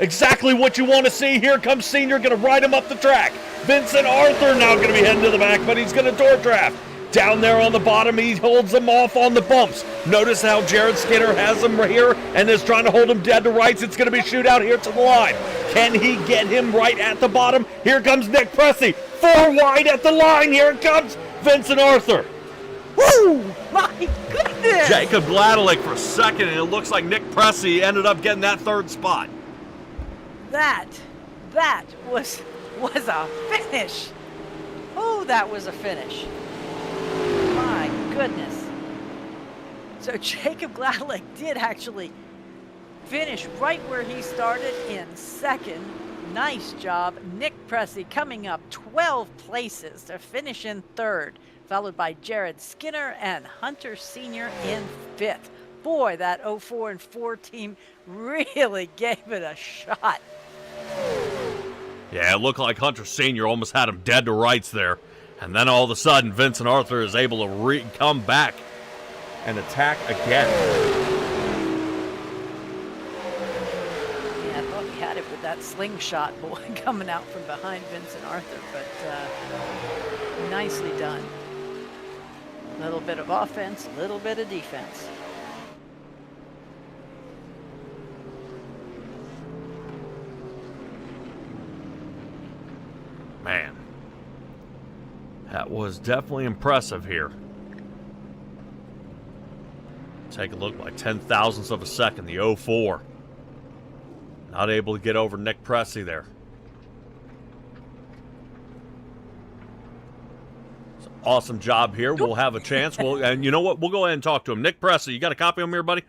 Exactly what you want to see. Here comes Senior, going to ride him up the track. Vincent Arthur now going to be heading to the back, but he's going to door draft. Down there on the bottom, he holds them off on the bumps. Notice how Jared Skinner has him right here and is trying to hold him dead to rights. It's going to be shootout here to the line. Can he get him right at the bottom? Here comes Nick Pressey. 4 wide at the line. Here it comes Vincent Arthur. Woo! My goodness! Jacob Gladelick for second, and it looks like Nick Pressey ended up getting that third spot. That was a finish. Oh, that was a finish. My goodness. So Jacob Gladelick did actually finish right where he started in second. Nice job. Nick Pressey coming up 12 places to finish in third, followed by Jared Skinner and Hunter Sr. in fifth. Boy, that 04 and 4 team really gave it a shot. Yeah, it looked like Hunter Sr. almost had him dead to rights there. And then all of a sudden, Vincent Arthur is able to come back and attack again. Yeah, I thought he had it with that slingshot boy coming out from behind Vincent Arthur, but nicely done. A little bit of offense, a little bit of defense. Man, that was definitely impressive here. Take a look, by 10,000ths of a second, the 04. Not able to get over Nick Pressey there. So, awesome job here. We'll have a chance. And you know what? We'll go ahead and talk to him. Nick Pressey, you got a copy of him here, buddy?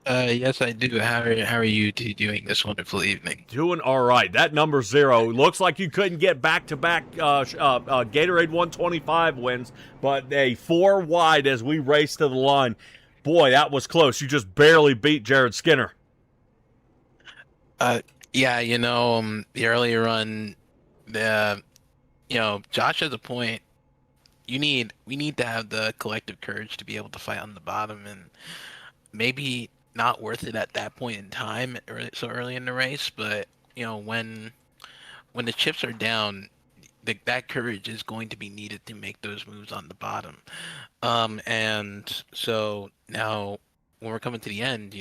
Yes, I do. How are you two doing this wonderful evening? Doing all right. That number 0 looks like you couldn't get back-to-back Gatorade 125 wins, but a 4 wide as we race to the line. Boy, that was close. You just barely beat Jared Skinner. Yeah, the earlier run, Josh has a point. We need to have the collective courage to be able to fight on the bottom, and maybe not worth it at that point in time, so early in the race. But when the chips are down, that courage is going to be needed to make those moves on the bottom. And so now when we're coming to the end,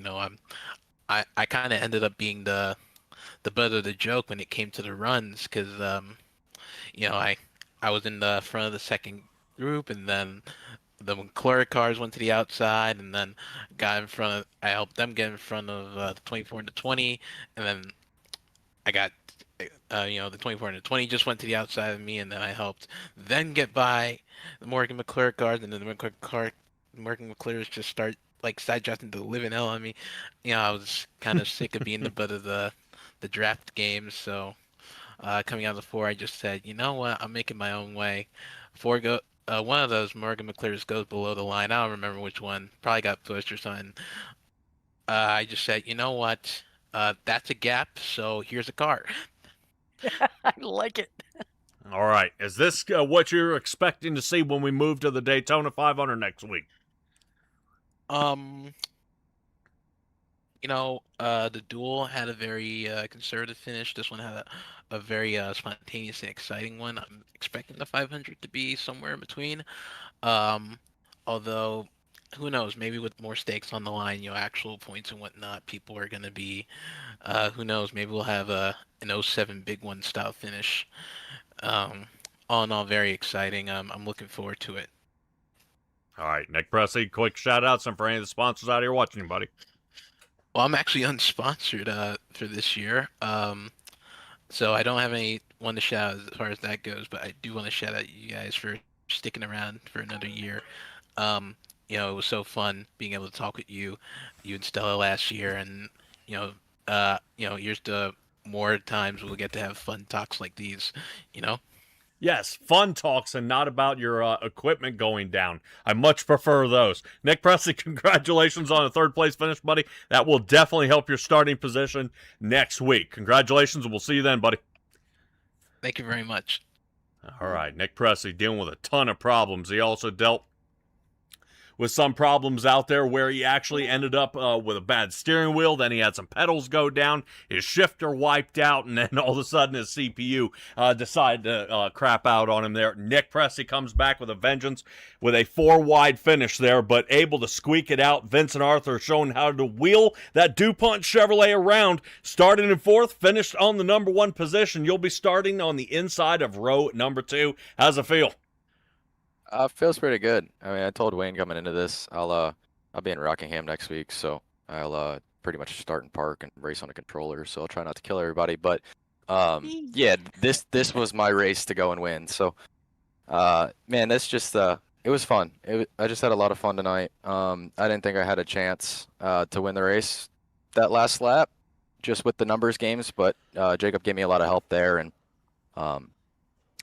I kind of ended up being the butt of the joke when it came to the runs, because I was in the front of the second group, and then the McClure cars went to the outside, and then I helped them get in front of the 24 and the 20, and then I got the 24 and the 20 just went to the outside of me, and then I helped then get by the Morgan McClure cars, and then the Morgan McClures just start side drafting the living hell on me. I was kind of sick of being the butt of the draft games, so coming out of the 4, I just said, you know what, I'm making my own way. One of those Morgan McClures goes below the line. I don't remember which one. Probably got pushed or something. I just said, you know what, that's a gap, so here's a car. I like it. All right. Is this what you're expecting to see when we move to the Daytona 500 next week? The duel had a very conservative finish. This one had a very spontaneous and exciting one. I'm expecting the 500 to be somewhere in between. Although, who knows? Maybe with more stakes on the line, actual points and whatnot, people are going to be, who knows? Maybe we'll have an 07 big one style finish. All in all, very exciting. I'm looking forward to it. All right, Nick Pressey, quick shout-outs for any of the sponsors out here watching you, buddy. Well, I'm actually unsponsored for this year, so I don't have anyone to shout out as far as that goes, but I do want to shout out you guys for sticking around for another year. It was so fun being able to talk with you and Stella last year, and here's to more times we'll get to have fun talks like these, Yes, fun talks and not about your equipment going down. I much prefer those. Nick Pressey, congratulations on a third-place finish, buddy. That will definitely help your starting position next week. Congratulations, and we'll see you then, buddy. Thank you very much. All right, Nick Pressey dealing with a ton of problems. He also dealt with some problems out there where he actually ended up with a bad steering wheel. Then he had some pedals go down, his shifter wiped out, and then all of a sudden his CPU decided to crap out on him there. Nick Presti comes back with a vengeance with a 4-wide finish there, but able to squeak it out. Vincent Arthur showing how to wheel that DuPont Chevrolet around. Started in 4th, finished on the number 1 position. You'll be starting on the inside of row number 2. How's it feel? Feels pretty good. I mean, I told Wayne coming into this, I'll be in Rockingham next week, so I'll pretty much start and park and race on a controller. So I'll try not to kill everybody. But yeah, this was my race to go and win. So man, that's just it was fun. I just had a lot of fun tonight. I didn't think I had a chance to win the race that last lap, just with the numbers games. But Jacob gave me a lot of help there, and I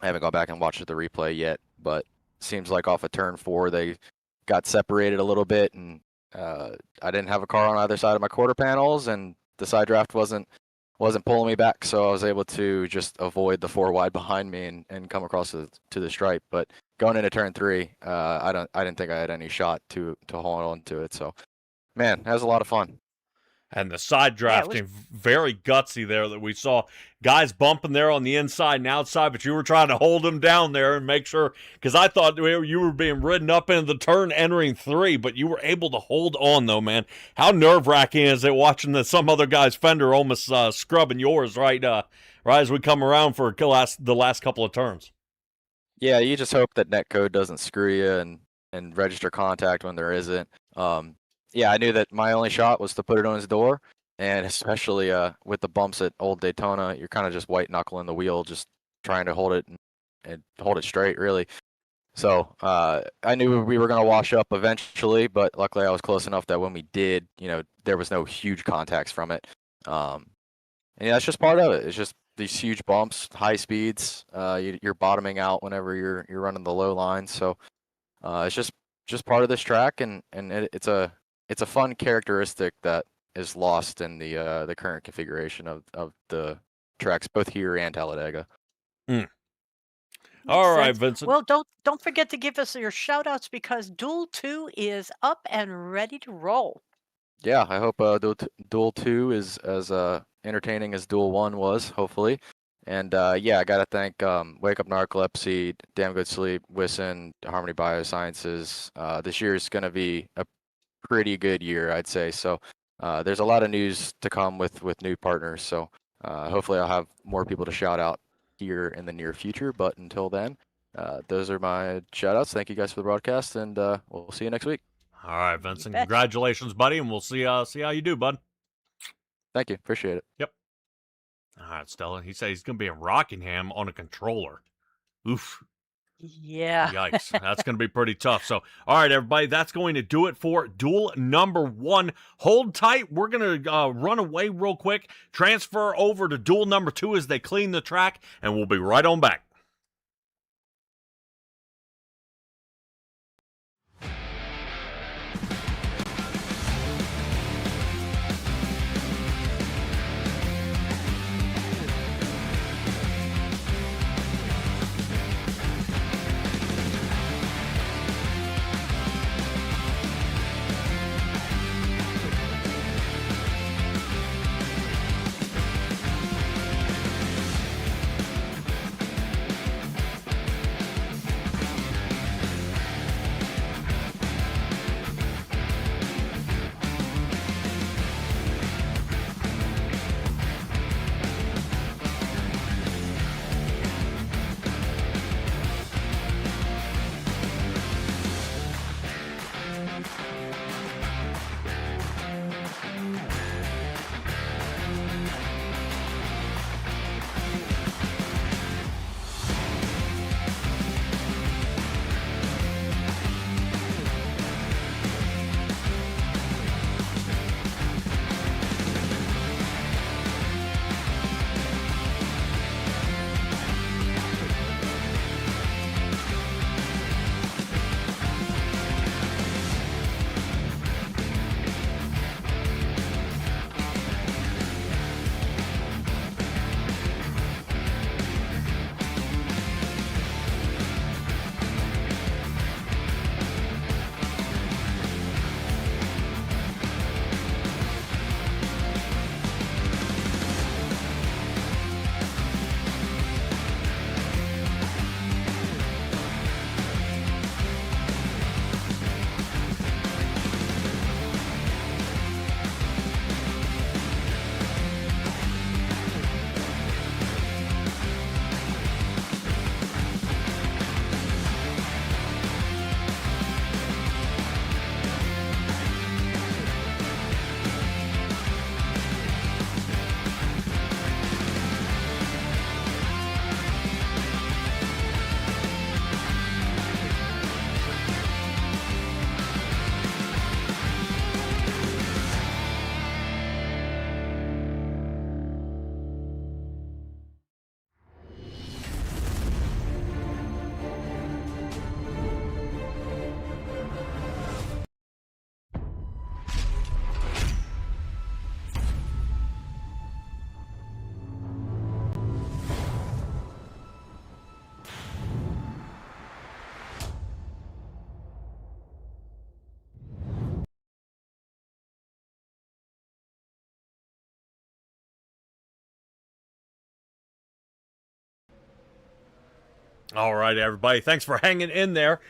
haven't gone back and watched the replay yet. But seems like off of turn 4 they got separated a little bit, and I didn't have a car on either side of my quarter panels, and the side draft wasn't pulling me back, so I was able to just avoid the 4 wide behind me and come across to the stripe. But going into turn 3, I didn't think I had any shot to hold on to it. So, man, that was a lot of fun. And the side drafting, very gutsy there that we saw. Guys bumping there on the inside and outside, but you were trying to hold them down there and make sure, because I thought you were being ridden up into the turn entering 3, but you were able to hold on, though, man. How nerve-wracking is it watching some other guy's fender almost scrubbing yours right as we come around for the last couple of turns? Yeah, you just hope that netcode doesn't screw you and register contact when there isn't. Yeah, I knew that my only shot was to put it on his door, and especially with the bumps at Old Daytona, you're kind of just white-knuckling the wheel, just trying to hold it and hold it straight, really. So I knew we were going to wash up eventually, but luckily I was close enough that when we did, there was no huge contacts from it. And yeah, that's just part of it. It's just these huge bumps, high speeds. You're bottoming out whenever you're running the low line. So it's just part of this track, and it's a fun characteristic that is lost in the current configuration of the tracks, both here and Talladega. All right, Vincent. Well, don't forget to give us your shout outs, because Duel 2 is up and ready to roll. Yeah, I hope Duel 2 is as entertaining as Duel 1 was, hopefully. And yeah, I gotta thank Wake Up Narcolepsy, Damn Good Sleep, Wison, Harmony Biosciences. This year is gonna be a pretty good year, I'd say. So there's a lot of news to come with new partners. So hopefully I'll have more people to shout out here in the near future. But until then, those are my shout outs. Thank you guys for the broadcast, and we'll see you next week. All right, Vincent. Congratulations, buddy, and we'll see how you do, bud. Thank you. Appreciate it. Yep. All right, Stella. He said he's going to be in Rockingham on a controller. Oof. Yeah. Yikes. That's going to be pretty tough. So, all right, everybody, that's going to do it for duel number 1. Hold tight. We're going to run away real quick, transfer over to duel number 2 as they clean the track, and we'll be right on back. All right, everybody. Thanks for hanging in there.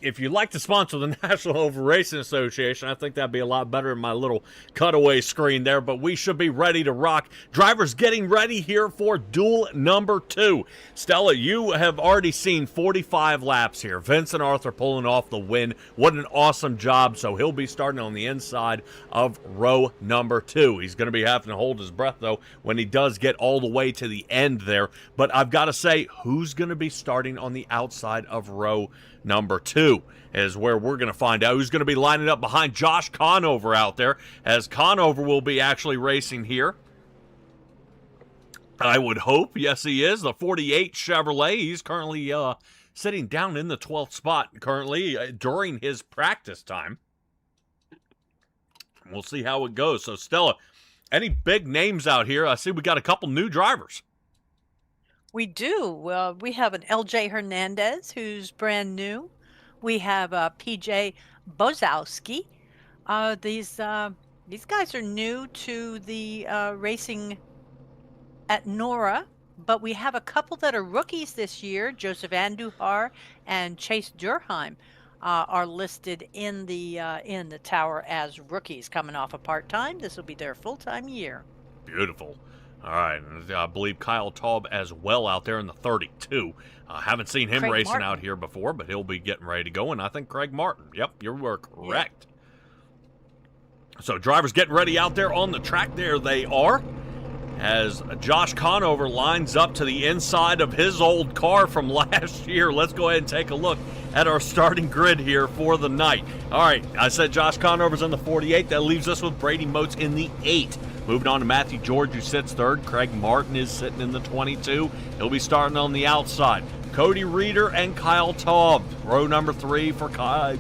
If you'd like to sponsor the National Oval Racing Association, I think that'd be a lot better than my little cutaway screen there, but we should be ready to rock. Drivers getting ready here for duel number 2. Stella, you have already seen 45 laps here. Vincent Arthur pulling off the win. What an awesome job. So he'll be starting on the inside of row number 2. He's going to be having to hold his breath, though, when he does get all the way to the end there. But I've got to say, who's going to be starting on the outside of row number 2 is where we're going to find out who's going to be lining up behind Josh Conover out there, as Conover will be actually racing here. I would hope. Yes, he is. The 48 Chevrolet. He's currently sitting down in the 12th spot currently during his practice time. We'll see how it goes. So, Stella, any big names out here? I see we got a couple new drivers. We do. We have an LJ Hernandez, who's brand new. We have PJ Bozowski. These guys are new to the racing at NORA, but we have a couple that are rookies this year. Joseph Andujar and Chase Durheim are listed in the tower as rookies coming off a part-time. This will be their full-time year. Beautiful. All right, I believe Kyle Taub as well out there in the 32. Haven't seen him Craig racing Martin out here before, but he'll be getting ready to go, and I think Craig Martin. Yep, you were correct. Yeah. So drivers getting ready out there on the track. There they are, as Josh Conover lines up to the inside of his old car from last year. Let's go ahead and take a look at our starting grid here for the night. All right, I said Josh Conover's in the 48. That leaves us with Brady Motes in the 8. Moving on to Matthew George, who sits 3rd. Craig Martin is sitting in the 22. He'll be starting on the outside. Cody Reeder and Kyle Taub. Row number 3 for Kyle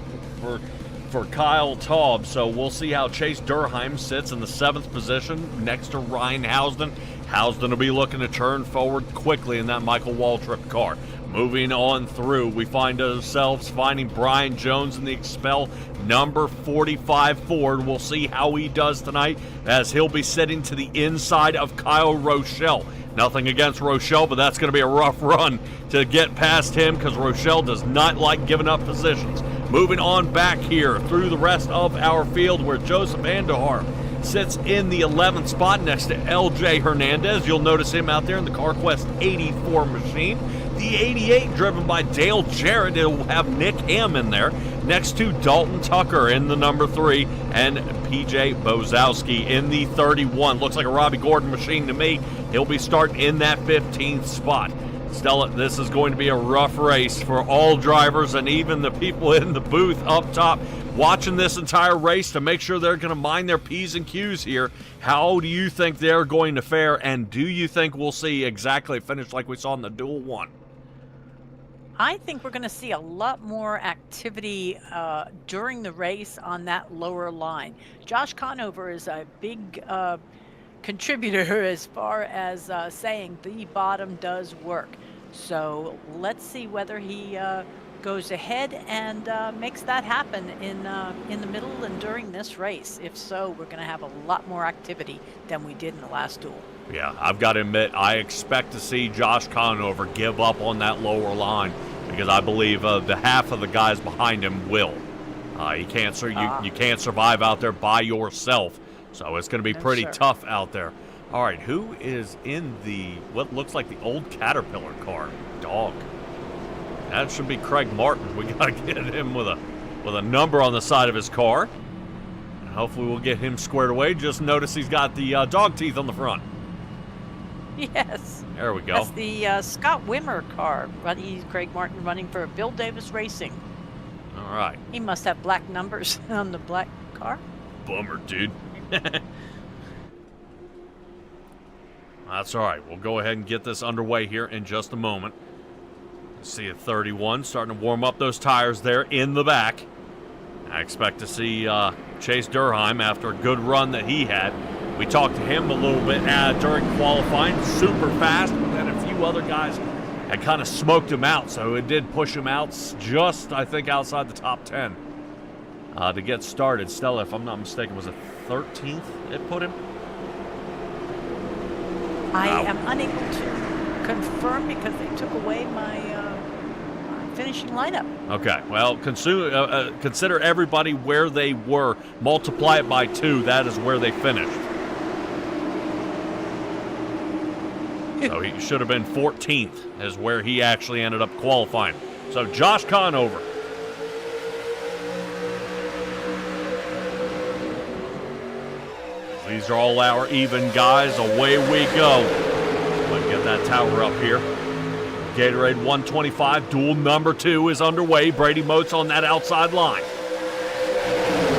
Taub. So we'll see how Chase Durheim sits in the 7th position next to Ryan Housden. Housden will be looking to turn forward quickly in that Michael Waltrip car. Moving on through, we find ourselves finding Brian Jones in the Expel number 45 Ford. We'll see how he does tonight, as he'll be sitting to the inside of Kyle Rochelle. Nothing against Rochelle, but that's going to be a rough run to get past him, because Rochelle does not like giving up positions. Moving on back here through the rest of our field, where Joseph Andujar sits in the 11th spot next to LJ Hernandez. You'll notice him out there in the CarQuest 84 machine. The 88 driven by Dale Jarrett. It'll have Nick Ham in there next to Dalton Tucker in the number 3 and PJ Bozowski in the 31. Looks like a Robbie Gordon machine to me. He'll be starting in that 15th spot. Stella, this is going to be a rough race for all drivers and even the people in the booth up top watching this entire race to make sure they're going to mind their P's and Q's here. How do you think they're going to fare, and do you think we'll see exactly a finish like we saw in the Duel 1? I think we're going to see a lot more activity during the race on that lower line. Josh Conover is a big contributor as far as saying the bottom does work. So let's see whether he goes ahead and makes that happen in the middle and during this race. If so, we're going to have a lot more activity than we did in the last duel. Yeah, I've got to admit, I expect to see Josh Conover give up on that lower line, because I believe the half of the guys behind him will. You can't survive out there by yourself, so it's going to be pretty tough out there. All right, who is in the what looks like the old Caterpillar car? Dog. That should be Craig Martin. We got to get him with a number on the side of his car. And hopefully we'll get him squared away. Just notice he's got the dog teeth on the front. Yes. There we go. That's the Scott Wimmer car. Craig Martin running for Bill Davis Racing. All right. He must have black numbers on the black car. Bummer, dude. That's all right. We'll go ahead and get this underway here in just a moment. See a 31 starting to warm up those tires there in the back. I expect to see Chase Durheim after a good run that he had. We talked to him a little bit during qualifying, super fast, but then a few other guys had kind of smoked him out, so it did push him out just, I think, outside the top 10 to get started. Stella, if I'm not mistaken, was it 13th it put him? I am unable to confirm because they took away my finishing lineup. Okay, well, consider everybody where they were. Multiply it by 2. That is where they finished. So he should have been 14th is where he actually ended up qualifying. So Josh Conover. These are all our even guys. Away we go. Let's get that tower up here. Gatorade 125, duel number 2 is underway. Brady Moats on that outside line.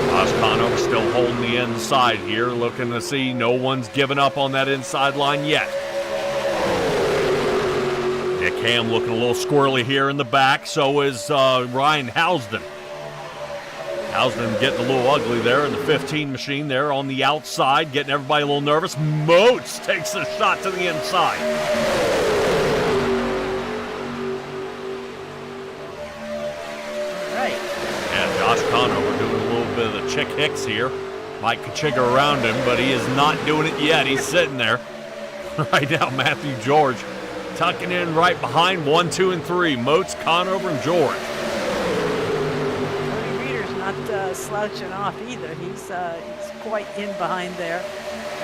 Josh Conover still holding the inside here, looking to see no one's given up on that inside line yet. Nick Ham looking a little squirrely here in the back, so is Ryan Housden. Housden getting a little ugly there in the 15 machine there on the outside, getting everybody a little nervous. Moats takes a shot to the inside. Josh Conover doing a little bit of the Chick Hicks here. Mike Kachiga around him, but he is not doing it yet. He's sitting there. Right now, Matthew George tucking in right behind 1, 2, and 3. Moats, Conover, and George. Tony Reeder's not slouching off either. He's quite in behind there.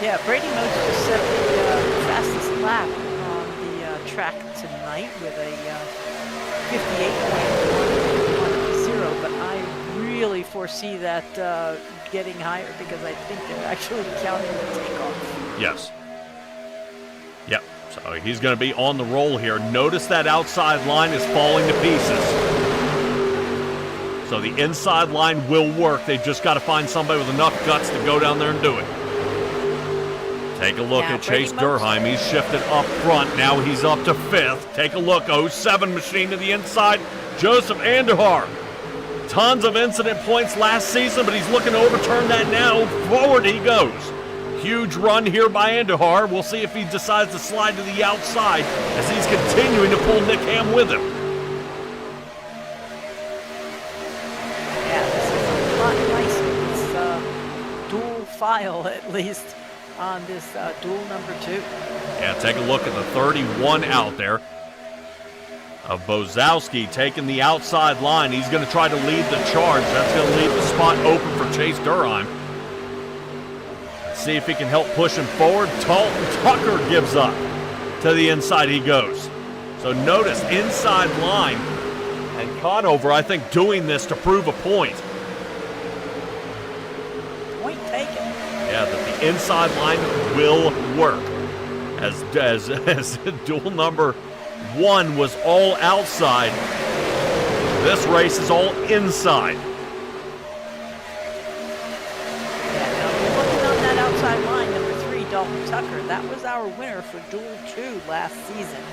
Yeah, Brady Moats just set the fastest lap on the track tonight with a 58.10, but I really foresee that getting higher because I think they're actually counting the takeoff. Yes. Yep. So he's going to be on the roll here. Notice that outside line is falling to pieces. So the inside line will work. They've just got to find somebody with enough guts to go down there and do it. Take a look at Chase Durheim. He's shifted up front. Now he's up to 5th. Take a look. 07 machine to the inside. Joseph Andahar. Tons of incident points last season, but he's looking to overturn that now. Forward he goes. Huge run here by Andahar. We'll see if he decides to slide to the outside as he's continuing to pull Nick Ham with him. Yeah, this is a lot nicer. It's dual file, at least, on this duel number 2. Yeah, take a look at the 31 out there of Bozowski taking the outside line. He's going to try to lead the charge. That's going to leave the spot open for Chase Durheim. Let's see if he can help push him forward. Dalton Tucker gives up. To the inside he goes. So notice, inside line. And Conover, I think, doing this to prove a point. Point taken. Yeah, that the inside line will work. As duel number 1 was all outside. This race is all inside. Yeah, now looking on that outside line, number 3, Dalton Tucker, that was our winner for Duel 2 last season.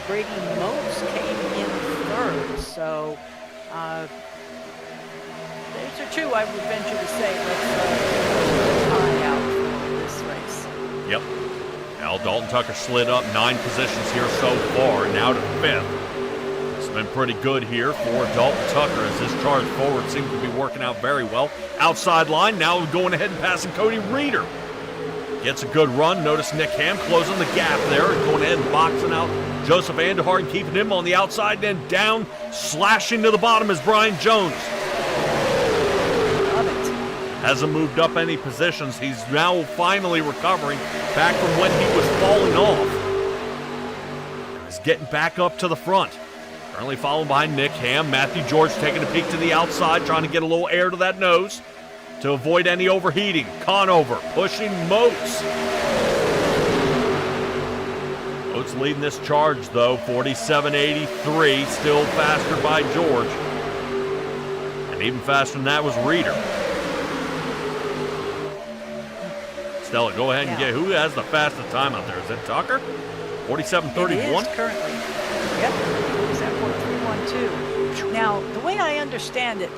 Brady Moats came in 3rd, so those are 2 I would venture to say let's eye out for this race. Yep. Now Dalton Tucker slid up 9 positions here so far, now to 5th. It's been pretty good here for Dalton Tucker as this charge forward seems to be working out very well. Outside line, now going ahead and passing Cody Reeder. Gets a good run. Notice Nick Ham closing the gap there and going ahead and boxing out Joseph Andahar and keeping him on the outside. Then down, slashing to the bottom is Brian Jones. Love it. Hasn't moved up any positions. He's now finally recovering back from when he was falling off. He's getting back up to the front. Currently followed by Nick Ham. Matthew George taking a peek to the outside, trying to get a little air to that nose to avoid any overheating. Conover pushing Moats. Moats leading this charge, though, 47.83. Still faster by George. And even faster than that was Reeder. Stella, go ahead and get who has the fastest time out there. Is it Tucker? 47.31? It is currently. Yep, 47.312. Now, the way I understand it,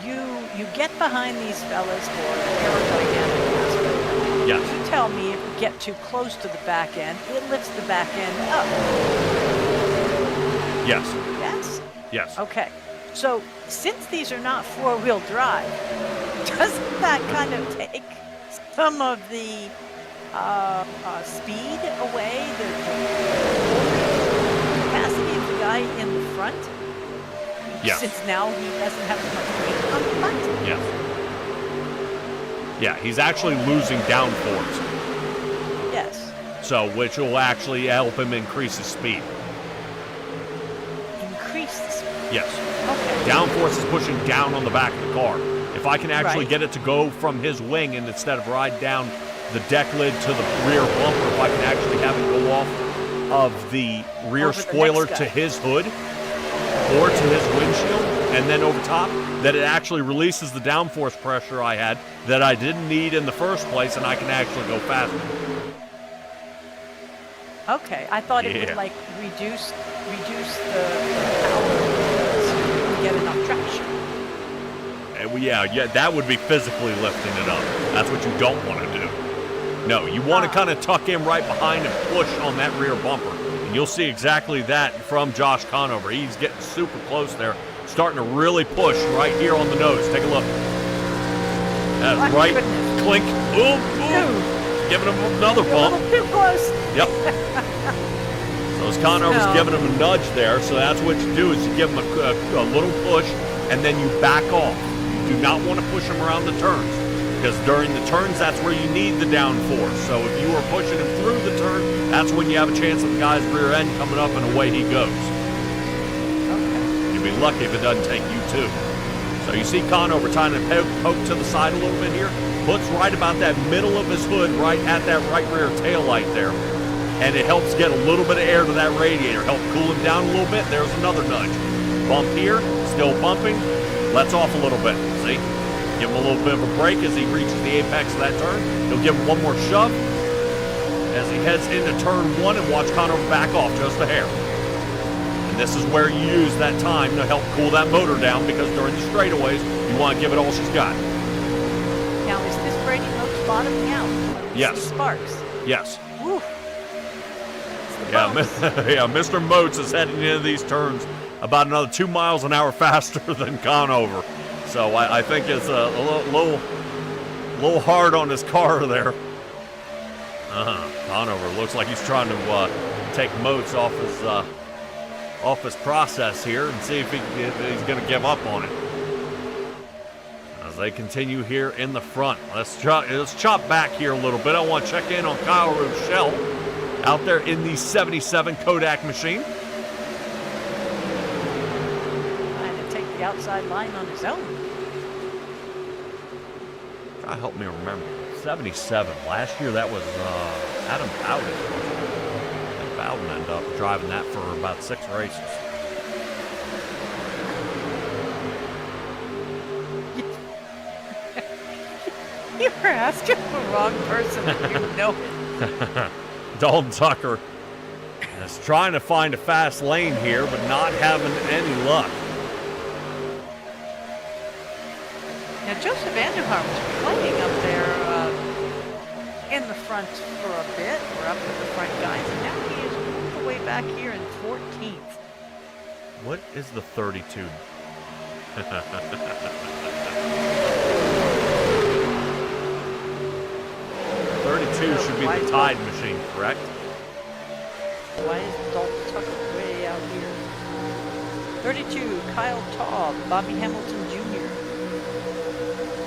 you get behind these fellas for aerodynamic aspect. Yes. You tell me if you get too close to the back end, it lifts the back end up. Yes. Yes? Yes. Okay. So, since these are not four-wheel drive, doesn't that kind of take some of the speed away, the Yes. Since now he doesn't have as much weight on the front. Yes. Yeah, he's actually losing downforce. Yes. So, which will actually help him increase his speed. Increase the speed. Yes. Okay. Downforce is pushing down on the back of the car. If I can actually Right. get it to go from his wing and instead of ride down the deck lid to the rear bumper, if I can actually have it go off of the rear Over the spoiler next to guy. his hood or to his windshield and then over top, that it actually releases the downforce pressure I had that I didn't need in the first place, and I can actually go faster. Okay. I thought it Yeah. would like reduce the power to get enough traction. Yeah, that would be physically lifting it up. That's what you don't want to do. No, you want to kind of tuck in right behind and push on that rear bumper. And you'll see exactly that from Josh Conover. He's getting super close there, starting to really push right here on the nose. Take a look. That's My right. goodness. Clink. Boom, boom. Giving him another You're a bump. little too close. Yep. So as Conover's No. giving him a nudge there, so that's what you do is you give him a little push and then you back off. You do not want to push him around the turns because during the turns, that's where you need the downforce. So if you are pushing him through the turn, that's when you have a chance of the guy's rear end coming up and away he goes. Okay. You'd be lucky if it doesn't take you too. So you see Conover trying to poke to the side a little bit here, puts right about that middle of his hood right at that right rear tail light there. And it helps get a little bit of air to that radiator, help cool him down a little bit. There's another nudge. Bump here, still bumping, lets off a little bit, see? Give him a little bit of a break as he reaches the apex of that turn. He'll give him one more shove as he heads into turn one and watch Conover back off just a hair. And this is where you use that time to help cool that motor down because during the straightaways, you want to give it all she's got. Now, is this Brady Moats bottoming out? We Yes. see sparks. Yes. Woo. Yeah, Bumps. yeah, Mr. Moats is heading into these turns about another 2 miles an hour faster than Conover. So I think it's a little hard on his car there. Conover looks like he's trying to take Moats off his process here and see if he's going to give up on it. As they continue here in the front, let's chop back here a little bit. I want to check in on Kyle Rochelle out there in the 77 Kodak machine. Trying to take the outside line on his own. Try to help me remember. 77. Last year that was Adam Bowden. I think Bowden ended up driving that for about 6 races. You were asking the wrong person if you know it. Dalton Tucker is trying to find a fast lane here, but not having any luck. Now, Joseph Vanderhaar was playing up there in the front for a bit, or up with the front guys, and now he is all the way back here in 14th. What is the 32? 32 should be the Tide machine, correct? Why is Dalton Tucker way out here? 32, Kyle Taub, Bobby Hamilton Jr.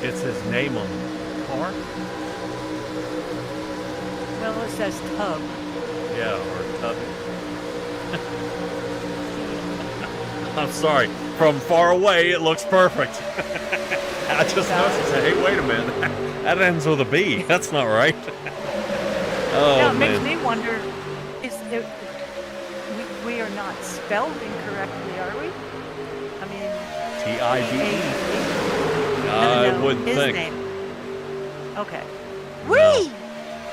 It's his name on the car? Well, it says Tub. Yeah, or Tubby. I'm sorry. From far away, it looks perfect. I just noticed, hey, wait a minute. That ends with a B. That's not right. Oh, Now, it man. makes me wonder, we are not spelled incorrectly, are we? I mean, T-I-D-E. No, I wouldn't his think. name. Okay. No. Whee!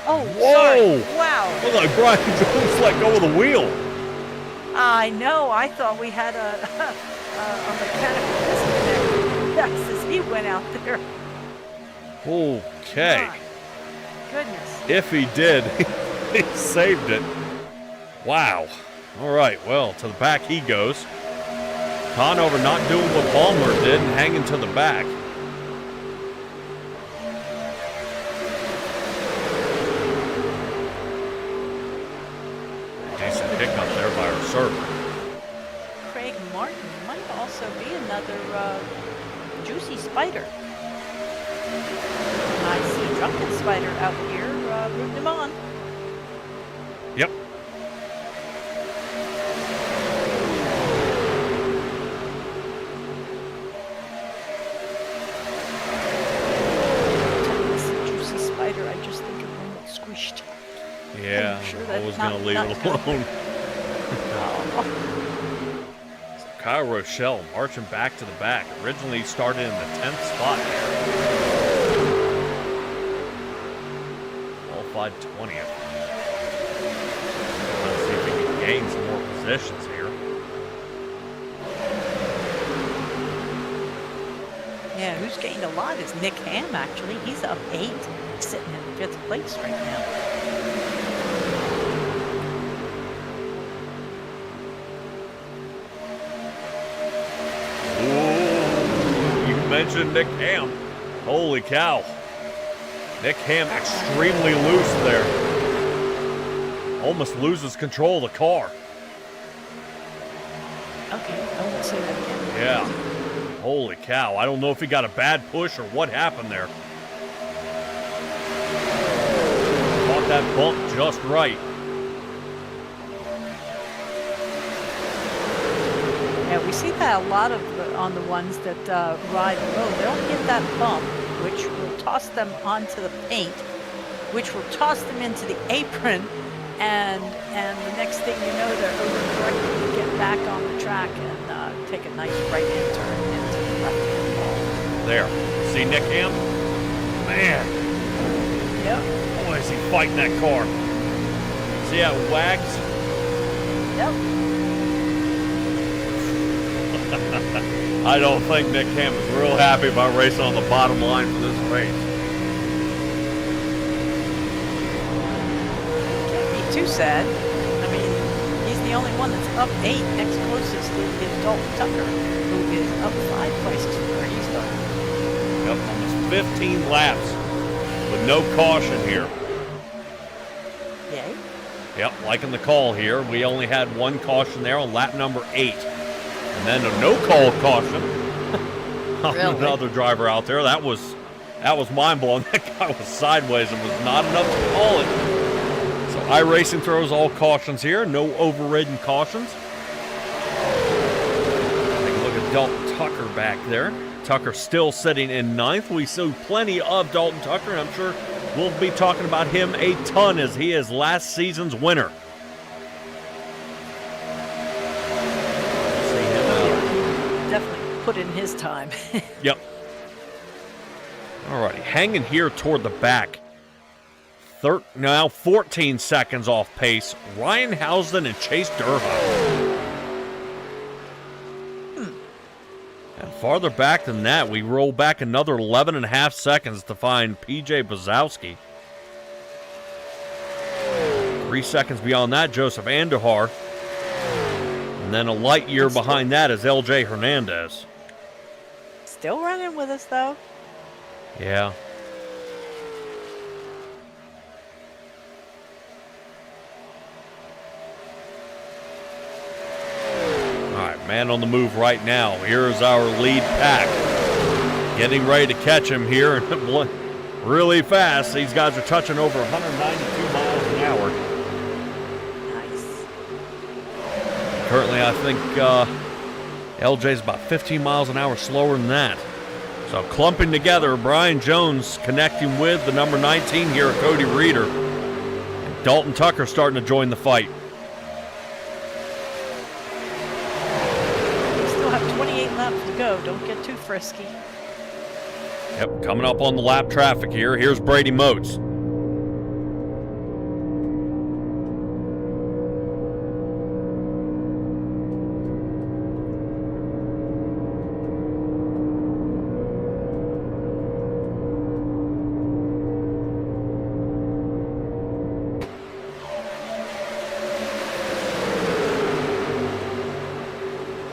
Oh, Whoa! sorry. Wow. Look like Brian Jones let go of the wheel. I know. I thought we had a mechanical disconnect. Yes, as he went out there. Okay. My goodness. If he did, he saved it. Wow. All right, well, to the back he goes. Conover not doing what Ballmer did and hanging to the back. Decent hiccup there by our server. Craig Martin might also be another juicy spider. I see a drunken spider out here, rooting him on. Yep. This juicy spider, I just think of one that's squished. Yeah, sure I that's was going to leave not it good. alone. Oh. Kyle Rochelle marching back to the back. Originally started in the 10th spot here. Qualified 20th. Let's see if he can gain some more positions here. Yeah, who's gained a lot is Nick Ham, actually. He's up 8, sitting in 5th place right now. Ooh, you mentioned Nick Ham. Holy cow. Nick Ham extremely loose there. Almost loses control of the car. Okay, I won't say that again. Yeah. Holy cow. I don't know if he got a bad push or what happened there. Caught that bump just right. Yeah, we see that a lot of on the ones that ride low. They'll hit that bump, which will toss them onto the paint, which will toss them into the apron, and the next thing you know, they're overcorrecting to get back on the track and take a nice right-hand turn into the left-hand wall. There. See Nick Ham? Man. Yep. Boy, is he fighting that car. See how it wags? Yep. I don't think Nick Ham is real happy about racing on the bottom line for this race. Can't be too sad. I mean, he's the only one that's up 8. Next closest is Dalton Tucker, who is up 5 places from where he started. Yep, almost 15 laps with no caution here. Yay. Yep, like in the call here, we only had one caution there on lap number 8. And then a no-call caution on Really? another driver out there. That was mind-blowing. That guy was sideways and was not enough to call it. So iRacing throws all cautions here. No overridden cautions. Take a look at Dalton Tucker back there. Tucker still sitting in 9th. We see plenty of Dalton Tucker, and I'm sure we'll be talking about him a ton as he is last season's winner. Definitely put in his time. Yep. Alrighty, hanging here toward the back. Now 14 seconds off pace. Ryan Housden and Chase Durham. And farther back than that, we roll back another 11 and a half seconds to find PJ Bozowski. 3 seconds beyond that, Joseph Andujar. And then a light year behind that is LJ Hernandez. Still running with us, though. Yeah. All right, man on the move right now. Here's our lead pack. Getting ready to catch him here really fast. These guys are touching over 192 miles an hour. Nice. Currently, I think LJ's about 15 miles an hour slower than that. So clumping together, Brian Jones connecting with the number 19 here, Cody Reeder. And Dalton Tucker starting to join the fight. We still have 28 laps to go. Don't get too frisky. Yep, coming up on the lap traffic here. Here's Brady Moats.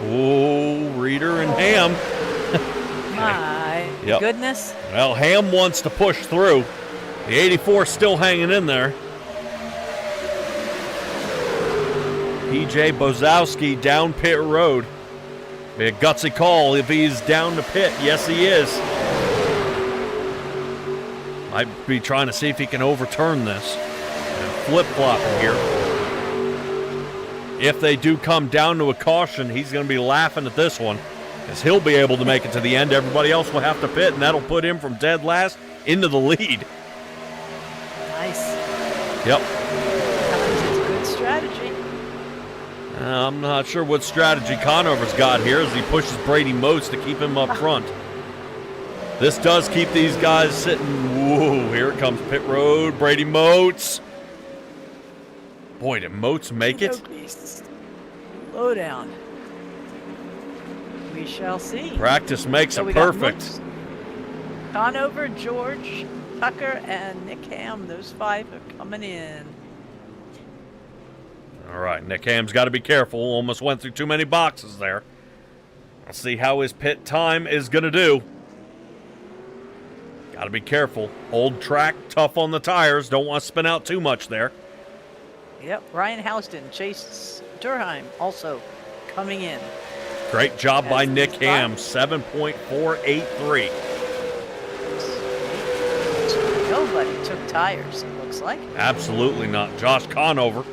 Oh, Reeder and Ham. My Yep. goodness. Well, Ham wants to push through. The 84 still hanging in there. PJ Bozowski down pit road. Be a gutsy call if he's down to pit. Yes, he is. Might be trying to see if he can overturn this. And flip-flopping here. If they do come down to a caution, he's going to be laughing at this one, as he'll be able to make it to the end. Everybody else will have to pit, and that'll put him from dead last into the lead. Nice. Yep. It's a good strategy. I'm not sure what strategy Conover's got here as he pushes Brady Motes to keep him up front. This does keep these guys sitting. Whoa, here it comes pit road. Brady Motes. Boy, did Motes make it? Slow down. We shall see. Practice makes So it we got perfect. Motes, Conover, George, Tucker, and Nick Ham. Those 5 are coming in. All right, Nick Ham's got to be careful. Almost went through too many boxes there. Let's see how his pit time is going to do. Got to be careful. Old track, tough on the tires. Don't want to spin out too much there. Yep, Ryan Houston, Chase Durheim also coming in. Great job by As Nick these Ham, guys- 7.483. Nobody took tires, it looks like. Absolutely not. Josh Conover,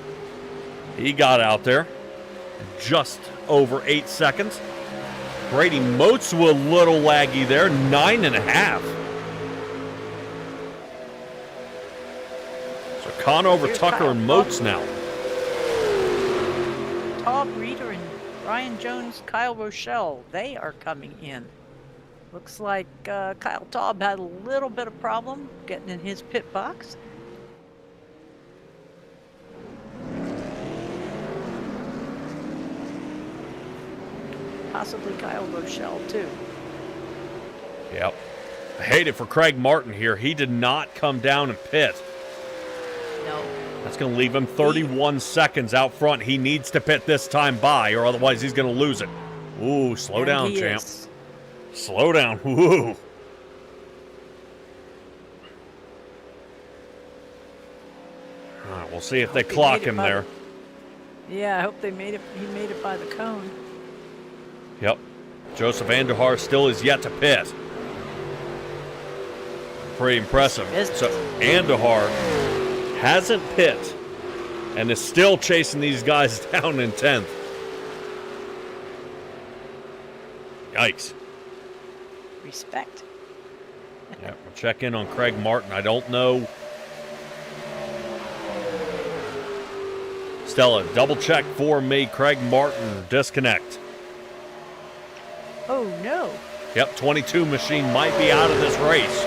he got out there just over 8 seconds. Brady Motes was a little laggy there, 9.5. So Conover, Here's Tucker, Kyle and Motes now. Todd Reeder and Ryan Jones, Kyle Rochelle, they are coming in. Looks like Kyle Taub had a little bit of problem getting in his pit box. Possibly Kyle Rochelle too. Yep. I hate it for Craig Martin here. He did not come down and pit. No. That's going to leave him 31 seconds out front. He needs to pit this time by, or otherwise he's going to lose it. Ooh, slow And down, he champ. is. Slow down. Woo. All right, we'll see if they Hope he clock made it him by there. Yeah, I hope they made it. He made it by the cone. Yep. Joseph Andujar still is yet to pit. Pretty impressive. Missed. So Andujar hasn't pit and is still chasing these guys down in 10th. Yikes. Respect. Yeah, we'll check in on Craig Martin. I don't know. Stella, double check for me. Craig Martin, disconnect. Oh no. Yep, 22 machine might be out of this race.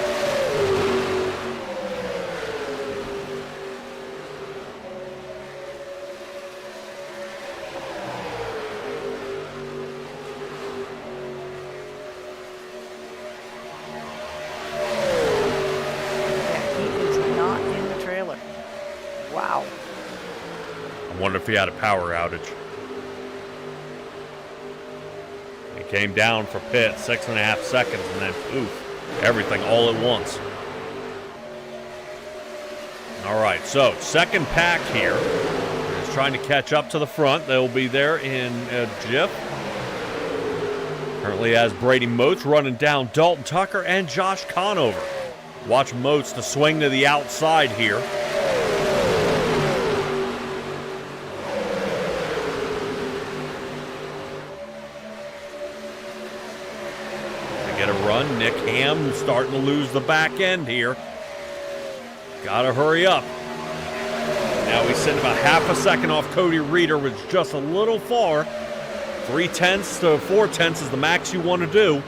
Yeah, he is not in the trailer. Wow. I wonder if he had a power outage. He came down for pit, 6.5 seconds, and then poof, everything all at once. All right, so second pack here is trying to catch up to the front. They'll be there in a jiff. Currently has Brady Motes running down Dalton Tucker and Josh Conover. Watch Motes to swing to the outside here. Get a run. Nick Ham starting to lose the back end here. Gotta hurry up. Now he's sitting about half a second off Cody Reeder, which is just a little far. 3/10 to 4/10 is the max you want to do.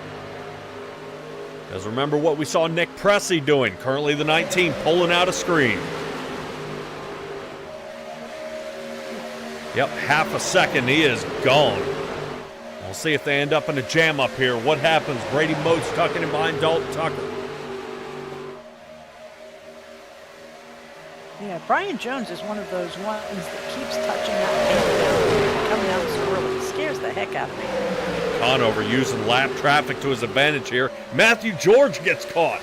Because remember what we saw Nick Pressey doing. Currently the 19 pulling out a screen. Yep, half a second. He is gone. We'll see if they end up in a jam up here. What happens? Brady Motes tucking in behind Dalton Tucker. Yeah, Brian Jones is one of those ones that keeps touching that paint down, coming out swirling. It scares the heck out of me. Conover using lap traffic to his advantage here. Matthew George gets caught.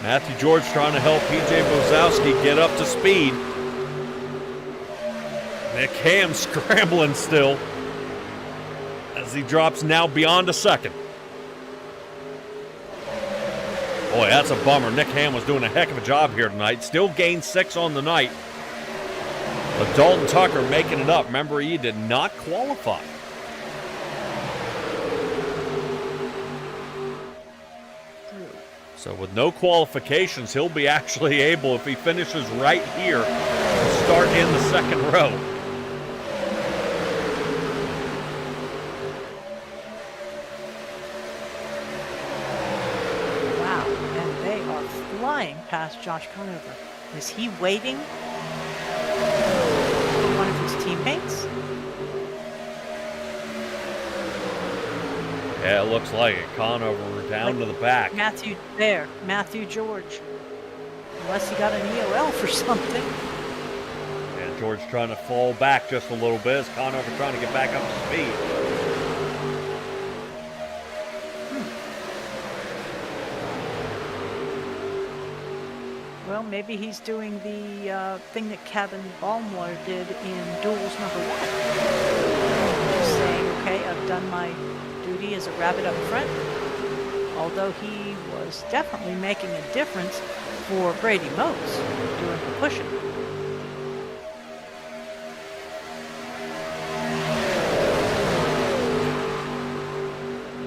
Matthew George trying to help PJ Bozowski get up to speed. Nick Ham scrambling still as he drops now beyond a second. Boy, that's a bummer. Nick Ham was doing a heck of a job here tonight. Still gained 6 on the night. But Dalton Tucker making it up. Remember, he did not qualify. So with no qualifications, he'll be actually able, if he finishes right here, to start in the second row. Wow, and they are flying past Josh Conover. Is he waiting for one of his teammates? Yeah, it looks like it. Conover down to the back. Matthew George. Unless he got an EOL for something. Yeah, George trying to fall back just a little bit as Conover trying to get back up to speed. Well, maybe he's doing the thing that Kevin Baumler did in Duels #1. Just saying, okay, I've done my duty as a rabbit up front. Although he was definitely making a difference for Brady Motes doing the pushing.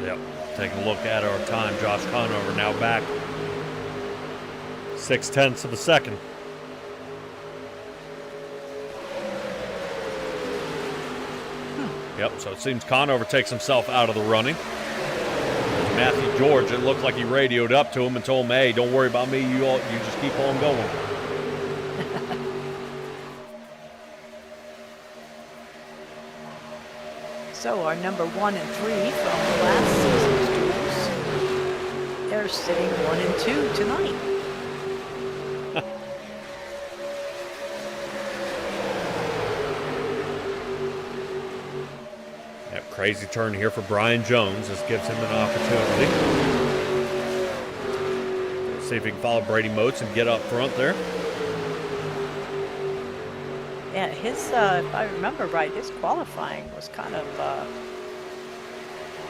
Yep, taking a look at our time. Josh Conover now back 0.6 of a second. Yep, so it seems Conover takes himself out of the running. Matthew George, it looked like he radioed up to him and told him, hey, don't worry about me, you just keep on going. So our number 1 and 3 from last season's duels, they're sitting 1 and 2 tonight. Crazy turn here for Brian Jones. This gives him an opportunity. Let's see if he can follow Brady Motes and get up front there. Yeah, his, if I remember right, his qualifying was kind of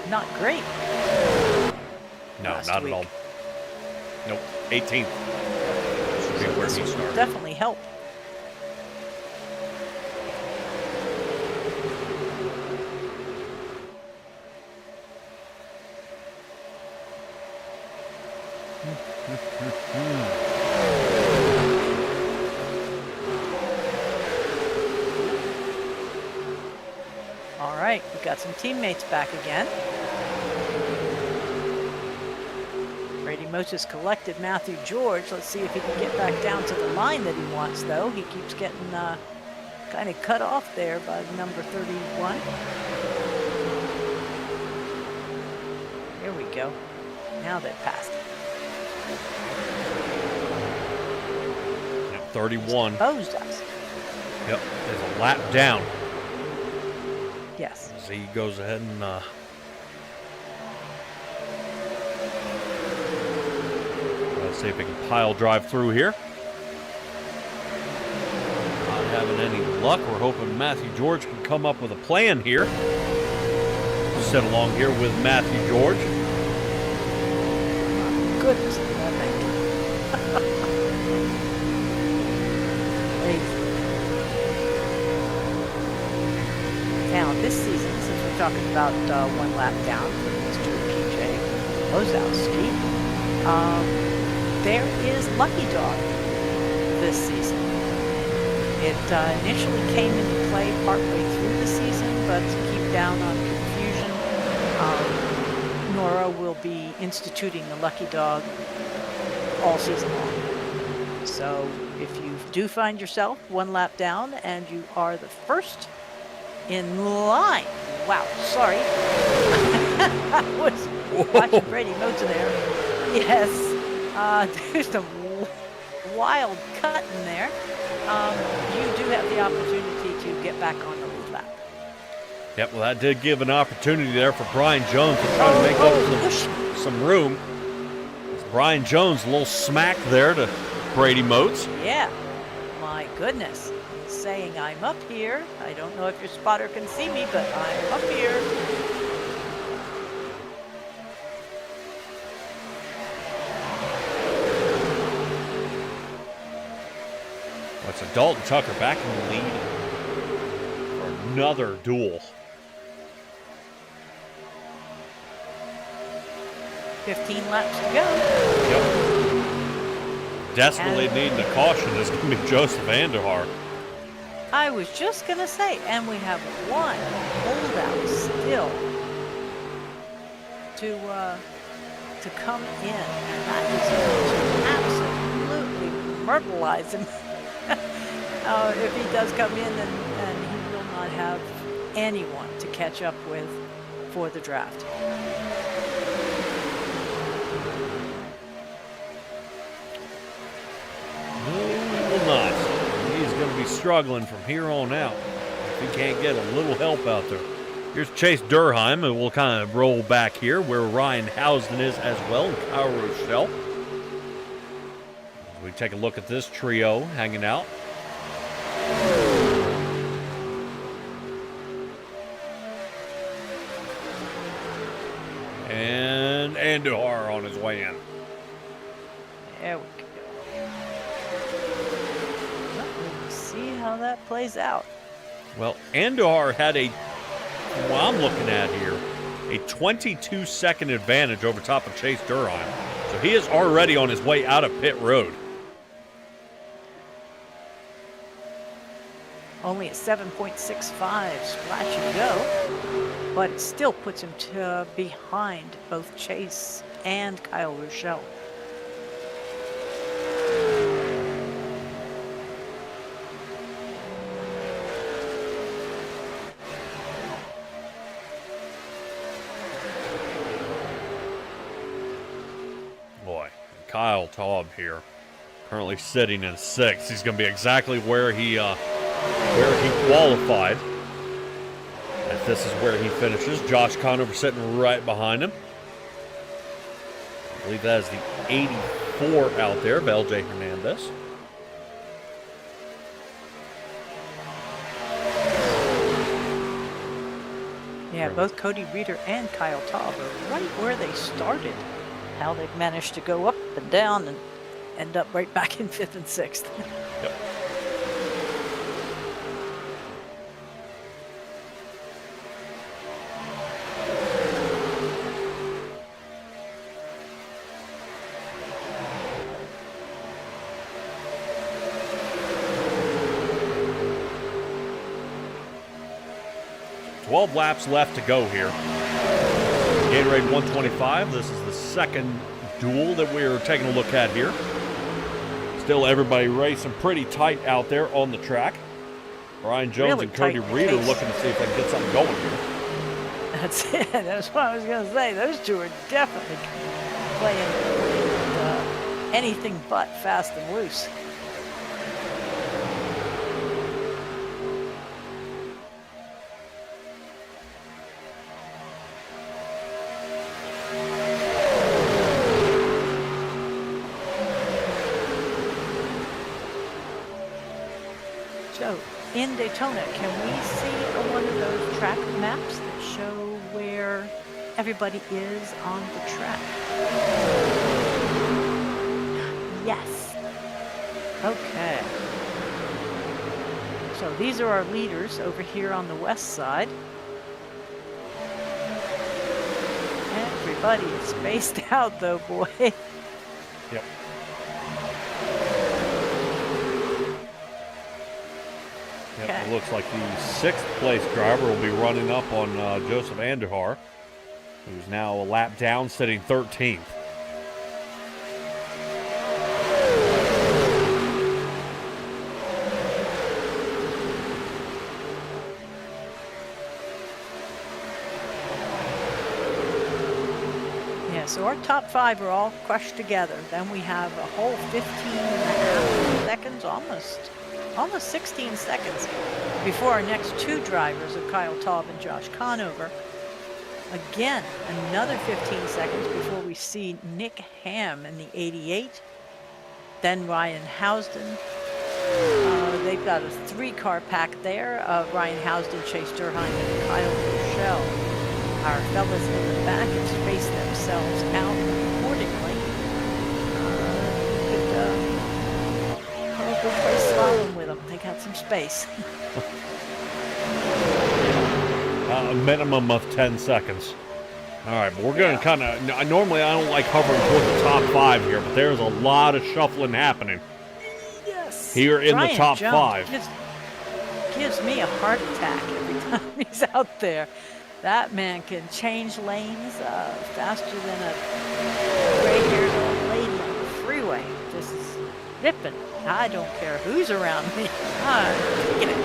not great. No, not at all. Nope, 18th. Should be where he started. Definitely help. All right, we got some teammates back again. Brady Motes collected Matthew George. Let's see if he can get back down to the line that he wants, though. He keeps getting kind of cut off there by number 31. Here we go. Now they've passed. Yep, 31. Exposed us. Yep, there's a lap down. Yes. As he goes ahead and let's see if he can pile drive through here. Not having any luck. We're hoping Matthew George can come up with a plan here. Sit along here with Matthew George. Goodness, I think. Now, this season, since we're talking about 1 lap down for Mr. PJ Lozowski, there is Lucky Dog this season. It initially came into play partway through the season, but to keep down on confusion, Nora will be instituting the Lucky Dog all season long. So if you do find yourself 1 lap down and you are the first in line. Wow, sorry. I was watching Brady Motes there. Yes, there's some wild cut in there. You do have the opportunity to get back on the lead lap. Yep, well, that did give an opportunity there for Brian Jones to try to make up some room. Brian Jones, a little smack there to Brady Motes. Yeah, my goodness. He's saying I'm up here. I don't know if your spotter can see me, but I'm up here. It's a Dalton Tucker back in the lead for another duel. 15 laps to go. Yep. Desperately needing a caution is going to be Joseph Andahar. I was just going to say, and we have one holdout still to come in, and that is going to absolutely myrtleize him. If he does come in, then he will not have anyone to catch up with for the draft. No, he will not. He's going to be struggling from here on out if he can't get a little help out there. Here's Chase Durheim, and we'll kind of roll back here where Ryan Housden is as well, and Kyle Rochelle. As we take a look at this trio hanging out. And Andahar on his way in. There we go. Well, we'll see how that plays out. Well, Andahar had what I'm looking at here, a 22-second advantage over top of Chase Durheim. So he is already on his way out of pit road. Only at 7.65 splash and go, but it still puts him behind both Chase and Kyle Rochelle. Boy, Kyle Taub here, currently sitting in 6th. He's going to be exactly where he qualified. If this is where he finishes, Josh Conover sitting right behind him. I believe that is the 84 out there of LJ Hernandez. Yeah, both Cody Reeder and Kyle Taub are right where they started. How they've managed to go up and down and end up right back in 5th and 6th. Yep. Twelve laps left to go here. Gatorade 125. This is the second duel that we're taking a look at here. Still everybody racing pretty tight out there on the track. Brian Jones Really and Cody tight Reeder pace. looking to see if they can get something going here. That's it. That's what I was going to say. Those two are definitely playing anything but fast and loose. So, in Daytona, can we see one of those track maps that show where everybody is on the track? Yes. Okay. So these are our leaders over here on the west side. Everybody is spaced out though, boy. Yep. Yep, Okay. it looks like the 6th place driver will be running up on Joseph Andahar, who's now a lap down, sitting 13th. Yeah, so our top 5 are all crushed together. Then we have a whole 15 and a half seconds, almost 16 seconds before our next 2 drivers of Kyle Taub and Josh Conover. Again, another 15 seconds before we see Nick Ham in the 88. Then Ryan Housden. they've got a 3-car pack there. Ryan Housden, Chase Durheim, and Kyle Rochelle. Our fellas in the back have spaced themselves out accordingly. Probably play slalom with them. They got some space. A minimum of 10 seconds. All right, but we're going to kind of... Normally, I don't like hovering toward the top 5 here, but there's a lot of shuffling happening. Yes. Here in Brian the top Jones 5. Gives me a heart attack every time he's out there. That man can change lanes faster than a gray-haired old lady on the freeway. Just ripping. I don't care who's around me. I'm taking it.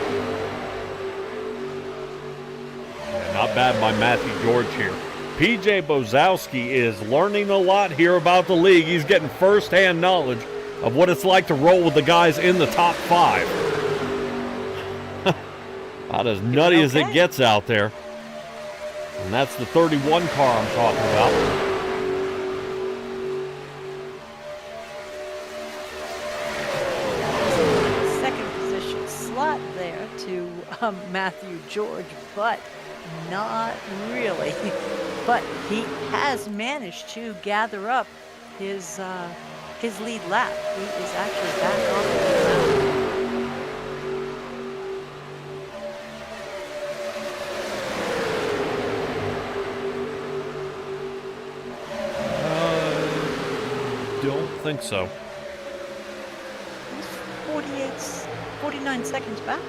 Yeah, not bad by Matthew George here. PJ Bozowski is learning a lot here about the league. He's getting first-hand knowledge of what it's like to roll with the guys in the top 5. About as nutty as it gets out there. And that's the 31 car I'm talking about. Second position slot there to Matthew George, but not really. But he has managed to gather up his lead lap. He is actually back on the lead. Don't think so. He's 49 seconds back.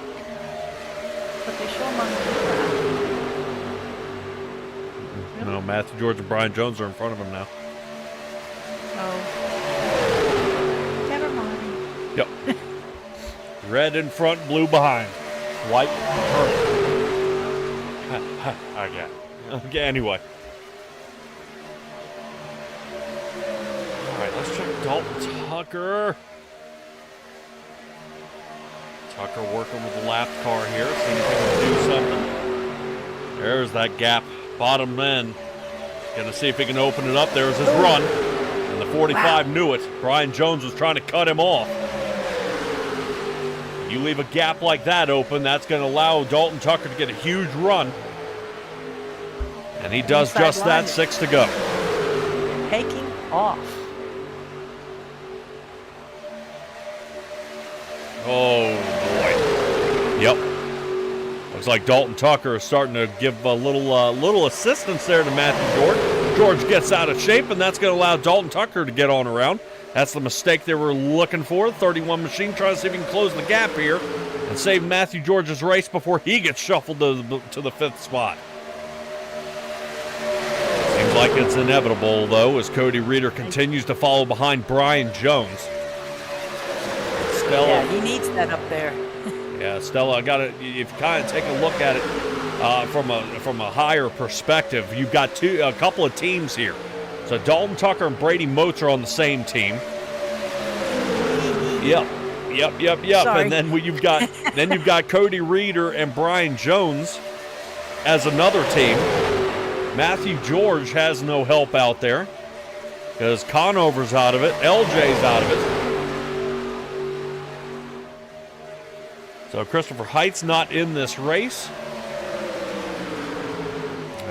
But they show him on the lead lap. No, Matthew George and Brian Jones are in front of him now. Oh. Never mind. Yep. Red in front, blue behind. White purple. Okay, anyway. All right, let's check Dalton Tucker. Tucker working with the lap car here, seeing if he can do something. There's that gap. Bottom end. Gonna see if he can open it up. There's his run. And the 45 knew it. Brian Jones was trying to cut him off. You leave a gap like that open, that's going to allow Dalton Tucker to get a huge run. And he does just that, 6 to go. Taking off. Oh, boy. Yep. Looks like Dalton Tucker is starting to give a little assistance there to Matthew George. George gets out of shape, and that's going to allow Dalton Tucker to get on around. That's the mistake they were looking for. 31 machine trying to see if he can close the gap here and save Matthew George's race before he gets shuffled to the 5th spot. Seems like it's inevitable, though, as Cody Reeder continues to follow behind Brian Jones. Stella, yeah, he needs that up there. Yeah, Stella, if you kind of take a look at it from a higher perspective, you've got a couple of teams here. So Dalton Tucker and Brady Motes are on the same team. Yep. Sorry. And then you've got Cody Reeder and Brian Jones as another team. Matthew George has no help out there because Conover's out of it, LJ's out of it. So Christopher Height's not in this race.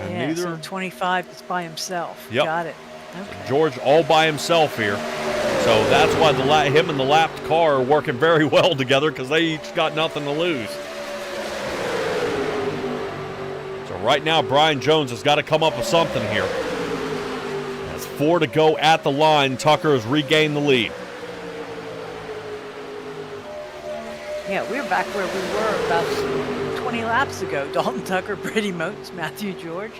And Yeah, neither. so 25 is by himself. Yep. Got it. Okay. George all by himself here. So that's why him and the lapped car are working very well together because they each got nothing to lose. So right now, Brian Jones has got to come up with something here. That's 4 to go at the line. Tucker has regained the lead. Yeah, we're back where we were about 20 laps ago. Dalton Tucker, Brady Motes, Matthew George.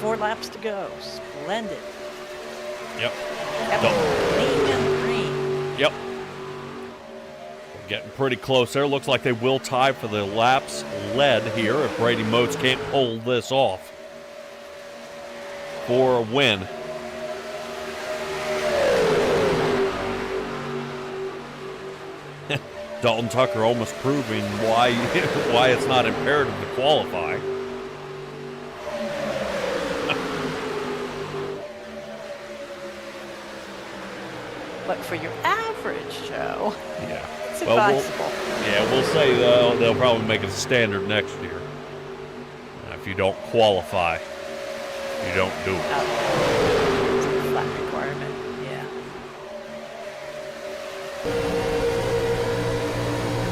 Four laps to go. Splendid. Yep. Clean and green. Yep. We're getting pretty close there. Looks like they will tie for the laps led here if Brady Motes can't pull this off for a win. Dalton Tucker almost proving why it's not imperative to qualify. But for your average Joe, Yeah. it's Well, advisable. we'll say they'll probably make it a standard next year. If you don't qualify, you don't do it. It's a flat requirement, yeah.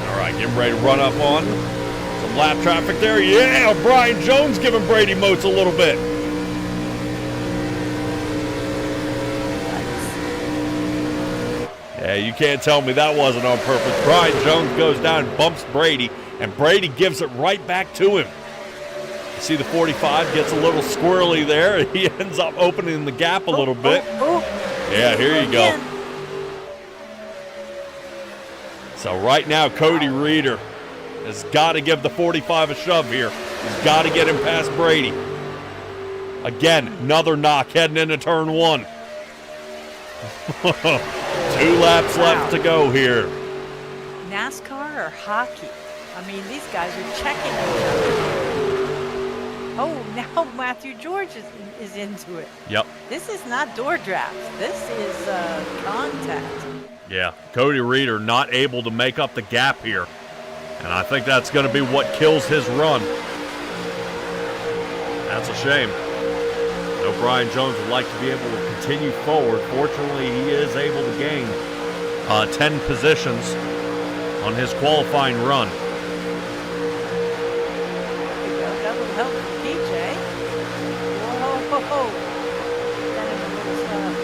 All right, getting ready to run up on some lap traffic there. Yeah, Brian Jones giving Brady Moats a little bit. Yeah, you can't tell me that wasn't on purpose. Brian Jones goes down and bumps Brady, and Brady gives it right back to him. You see the 45 gets a little squirrely there. He ends up opening the gap a little bit. Yeah, here you go. So right now, Cody Reeder has got to give the 45 a shove here. He's got to get him past Brady. Again, another knock heading into turn 1. 2 laps left to go here. NASCAR or hockey? I mean, these guys are checking each other. Oh, now Matthew George is into it. Yep. This is not door drafts. This is contact. Yeah, Cody Reeder not able to make up the gap here. And I think that's going to be what kills his run. That's a shame. Brian Jones would like to be able to continue forward. Fortunately, he is able to gain 10 positions on his qualifying run. That will help PJ. Whoa. Kind of a little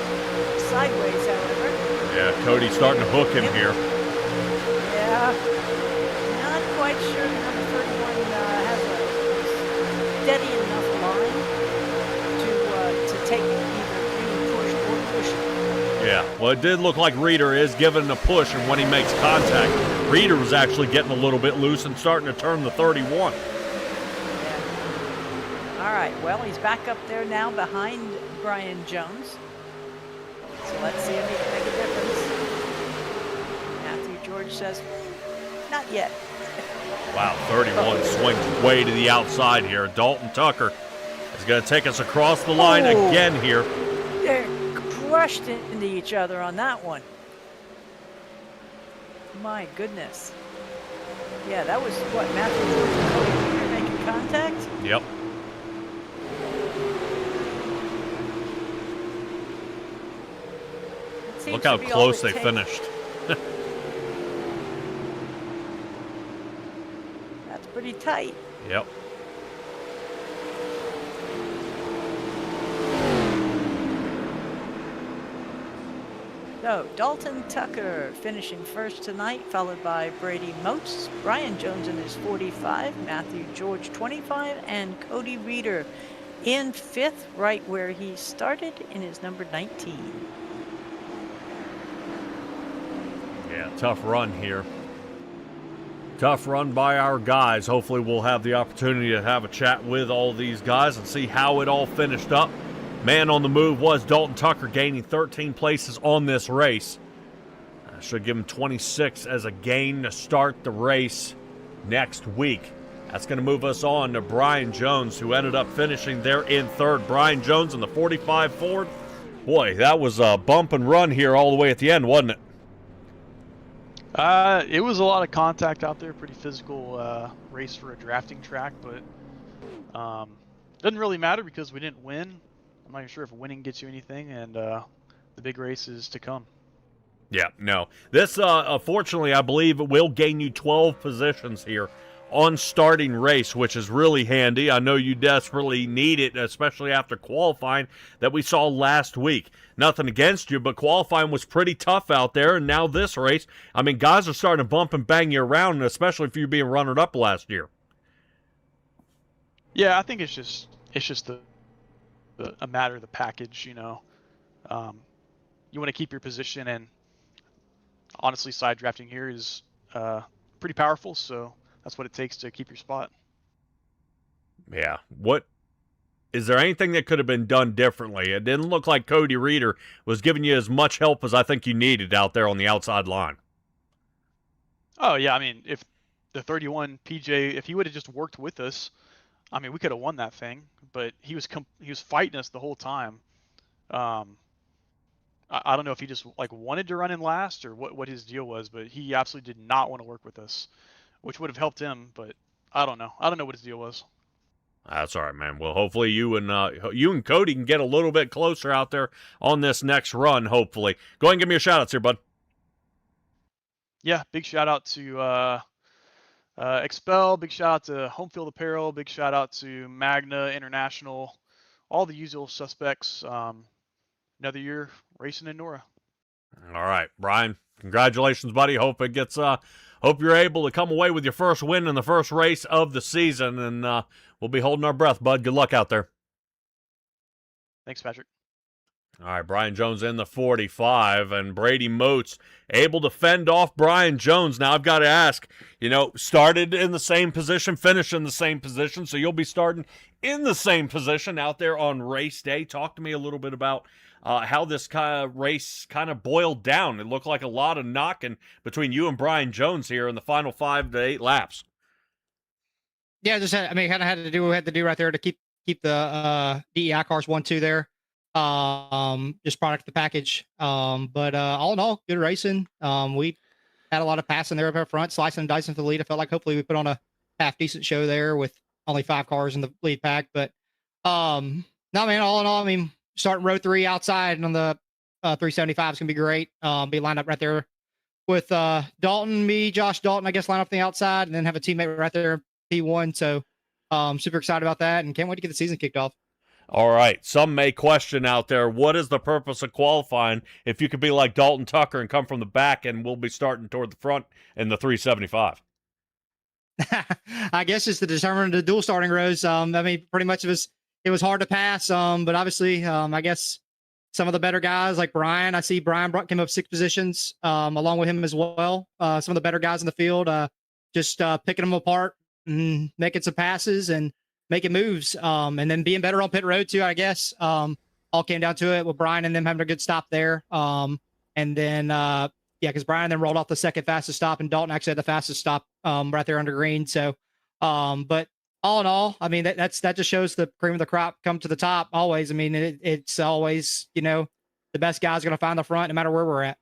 sideways, however. Yeah, Cody's starting to hook him here. Yeah. Not quite sure that number 31 has a steady enough line to take either being pushed or pushing. Yeah, well, it did look like Reeder is giving a push, and when he makes contact, Reeder was actually getting a little bit loose and starting to turn the 31. Yeah. All right, well, he's back up there now behind Brian Jones. So let's see if he can make a difference. Matthew George says, not yet. Wow, 31 swings way to the outside here. Dalton Tucker is going to take us across the line again here. They're crushed into each other on that one. My goodness. Yeah, that was what, Matthew George and Cody Reeder making contact? Yep. Look how close they finished. That's pretty tight. Yep. So, Dalton Tucker finishing first tonight, followed by Brady Moats, Brian Jones in his 45, Matthew George 25, and Cody Reeder in 5th, right where he started in his number 19. Yeah, tough run here. Tough run by our guys. Hopefully we'll have the opportunity to have a chat with all these guys and see how it all finished up. Man on the move was Dalton Tucker, gaining 13 places on this race. Should give him 26 as a gain to start the race next week. That's going to move us on to Brian Jones, who ended up finishing there in 3rd. Brian Jones in the 45 Ford. Boy, that was a bump and run here all the way at the end, wasn't it? It was a lot of contact out there, pretty physical race for a drafting track, but doesn't really matter because we didn't win. I'm not even sure if winning gets you anything, and the big race is to come. Yeah, no. This, fortunately, I believe it will gain you 12 positions here on starting race, which is really handy. I know you desperately need it, especially after qualifying that we saw last week. Nothing against you, but qualifying was pretty tough out there, and now this race, I mean, guys are starting to bump and bang you around, especially if you're being runner-up last year. Yeah, I think it's just a matter of the package, you know. You want to keep your position, and honestly, side drafting here is pretty powerful, so that's what it takes to keep your spot. Yeah. Is there anything that could have been done differently? It didn't look like Cody Reeder was giving you as much help as I think you needed out there on the outside line. Oh, yeah, I mean, if the 31 PJ, if he would have just worked with us, I mean, we could have won that thing, but he was fighting us the whole time. I don't know if he just like wanted to run in last or what his deal was, but he absolutely did not want to work with us, which would have helped him. But I don't know. I don't know what his deal was. That's all right, man. Well, hopefully you and Cody can get a little bit closer out there on this next run. Hopefully, go ahead and give me a shout outs here, bud. Yeah, big shout out to Expel. Big shout out to Home Field Apparel. Big shout out to Magna International. All the usual suspects. Another year racing in Nora. All right, Brian. Congratulations, buddy. Hope it gets. Hope you're able to come away with your first win in the first race of the season, and we'll be holding our breath, bud. Good luck out there. Thanks, Patrick. All right, Brian Jones in the 45, and Brady Moats able to fend off Brian Jones. Now, I've got to ask, started in the same position, finished in the same position, so you'll be starting in the same position out there on race day. Talk to me a little bit about how this kind of race kind of boiled down. It looked like a lot of knocking between you and Brian Jones here in the final 5 to 8 laps. Yeah, kind of had to do what we had to do right there to keep the DEI cars 1-2 there. Just product of the package. But all in all, good racing. We had a lot of passing there up front, slicing and dicing for the lead. I felt like hopefully we put on a half decent show there with only 5 cars in the lead pack. But no, man, all in all, starting row 3 outside on the 375 is gonna be great. Be lined up right there with Dalton, me, Josh Dalton, I guess, line up on the outside, and then have a teammate right there, P1. So super excited about that, and can't wait to get the season kicked off. All right. Some may question out there, what is the purpose of qualifying if you could be like Dalton Tucker and come from the back, and we'll be starting toward the front in the 375? I guess it's to determine the dual starting rows. Pretty much it was hard to pass. But obviously, I guess some of the better guys like Brian, I see Brian came up 6 positions, along with him as well. Some of the better guys in the field, just picking them apart and making some passes and making moves, and then being better on pit road too, I guess. All came down to it with Brian and them having a good stop there. And then, because Brian then rolled off the second fastest stop, and Dalton actually had the fastest stop right there under green. So, but all in all, that just shows the cream of the crop come to the top always. It's always, the best guy's going to find the front no matter where we're at.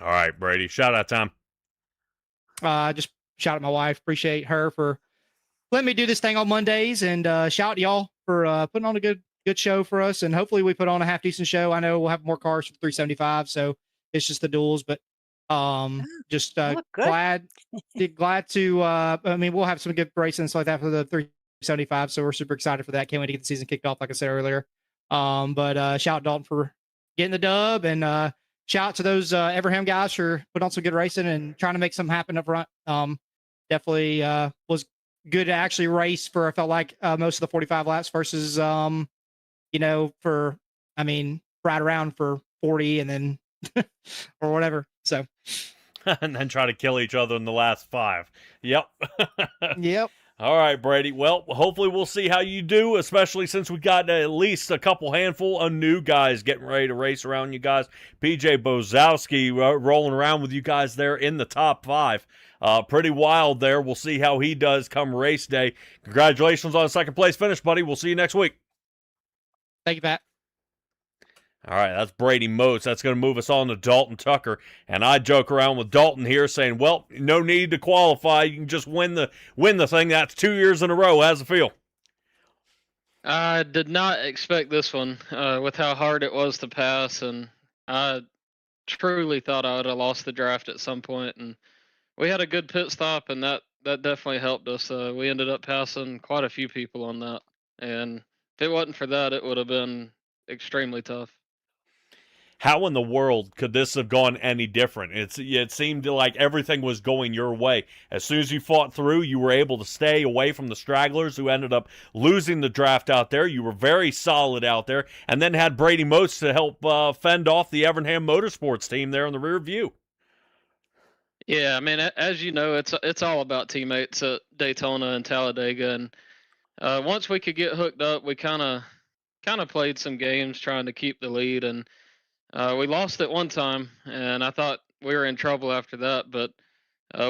All right, Brady. Shout out time. Just shout out my wife. Appreciate her for letting me do this thing on Mondays, and shout out to y'all for putting on a good show for us. And hopefully we put on a half decent show. I know we'll have more cars for 375, so it's just the duels, but just glad to we'll have some good racing and stuff like that for the 375. So we're super excited for that. Can't wait to get the season kicked off, like I said earlier. But shout out Dalton for getting the dub, and shout out to those Everham guys for putting on some good racing and trying to make something happen up front. Definitely was good to actually race for, I felt like, most of the 45 laps versus right around for 40 and then or whatever. So and then try to kill each other in the last 5. Yep. Yep. All right, Brady. Well, hopefully we'll see how you do, especially since we got at least a handful of new guys getting ready to race around you guys. PJ Bozowski rolling around with you guys there in the top 5. Pretty wild there. We'll see how he does come race day. Congratulations on a second place finish, buddy. We'll see you next week. Thank you, Pat. All right, that's Brady Moats. That's going to move us on to Dalton Tucker. And I joke around with Dalton here saying, well, no need to qualify. You can just win the thing. That's 2 years in a row. How's it feel? I did not expect this one with how hard it was to pass. And I truly thought I would have lost the draft at some point. And we had a good pit stop, and that definitely helped us. We ended up passing quite a few people on that. And if it wasn't for that, it would have been extremely tough. How in the world could this have gone any different? It seemed like everything was going your way. As soon as you fought through, you were able to stay away from the stragglers who ended up losing the draft out there. You were very solid out there, and then had Brady Moats to help fend off the Evernham Motorsports team there in the rear view. Yeah, as you know, it's all about teammates at Daytona and Talladega, and once we could get hooked up, we kind of played some games trying to keep the lead, and we lost it one time, and I thought we were in trouble after that, but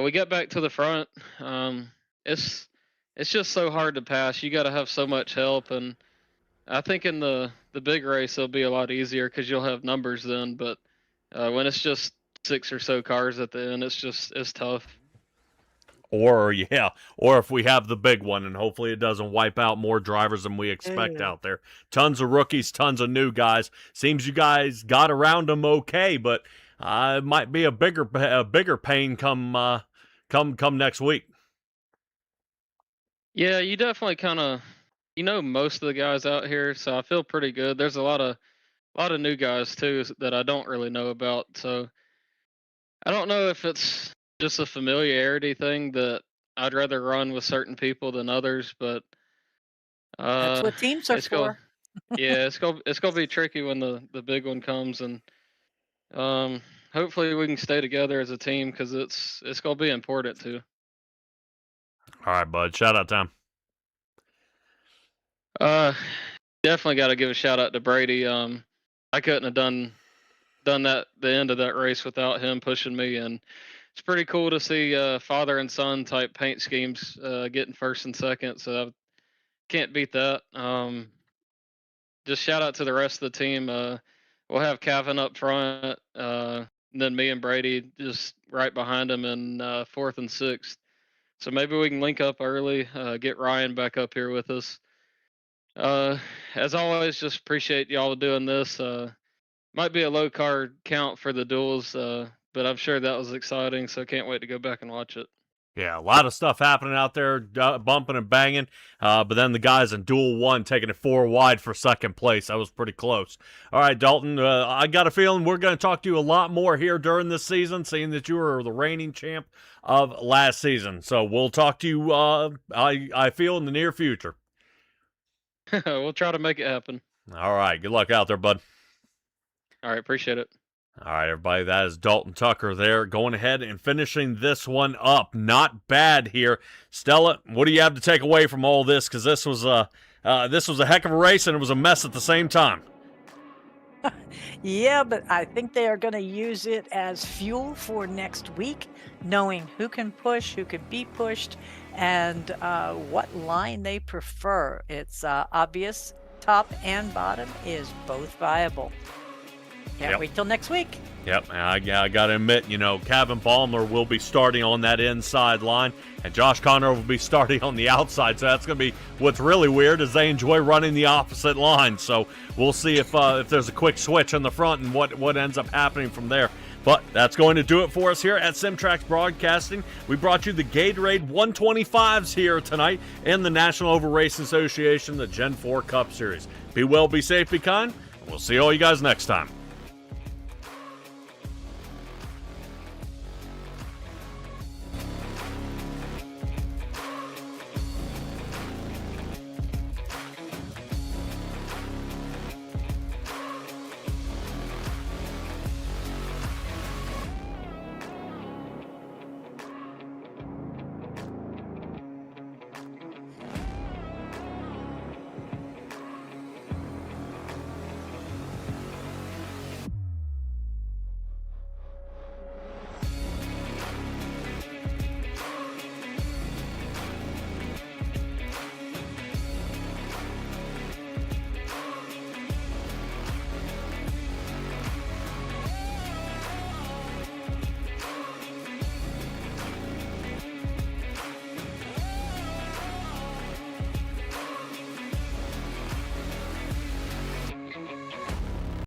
we get back to the front. It's just so hard to pass. You got to have so much help, and I think in the big race it'll be a lot easier because you'll have numbers then. But when it's just 6 or so cars at the end, it's tough. Or if we have the big one, and hopefully it doesn't wipe out more drivers than we expect out there. Tons of rookies, tons of new guys. Seems you guys got around them okay, but it might be a bigger pain come next week. Yeah, you definitely kind of most of the guys out here, so I feel pretty good. There's a lot of new guys too that I don't really know about, so I don't know if it's just a familiarity thing that I'd rather run with certain people than others, but That's what teams are for. Yeah, it's gonna be tricky when the big one comes, and hopefully we can stay together as a team because it's gonna be important too. All right, bud. Shout out time. Definitely got to give a shout out to Brady. I couldn't have done that the end of that race without him pushing me, and it's pretty cool to see father and son type paint schemes getting first and second. So I can't beat that. Just shout out to the rest of the team. We'll have Kevin up front, and then me and Brady just right behind him in 4th and 6th. So maybe we can link up early, get Ryan back up here with us. As always, just appreciate y'all doing this. Might be a low card count for the duels, but I'm sure that was exciting, so can't wait to go back and watch it. Yeah, a lot of stuff happening out there, bumping and banging. But then the guys in Duel 1 taking it 4 wide for second place. That was pretty close. All right, Dalton, I got a feeling we're going to talk to you a lot more here during this season, seeing that you were the reigning champ of last season. So we'll talk to you, I feel, in the near future. We'll try to make it happen. All right, good luck out there, bud. All right, appreciate it. All right, everybody, that is Dalton Tucker there going ahead and finishing this one up. Not bad here. Stella, what do you have to take away from all this? Because this was a heck of a race, and it was a mess at the same time. Yeah, but I think they are going to use it as fuel for next week, knowing who can push, who can be pushed, and what line they prefer. It's obvious top and bottom is both viable. Can't wait till next week. Yep, I got to admit, Kevin Baumler will be starting on that inside line, and Josh Conner will be starting on the outside. So that's going to be what's really weird is they enjoy running the opposite line. So we'll see if there's a quick switch on the front and what ends up happening from there. But that's going to do it for us here at SimTraX Broadcasting. We brought you the Gatorade 125's here tonight in the National Oval Racing Association, the Gen 4 Cup Series. Be well, be safe, be kind. We'll see all you guys next time.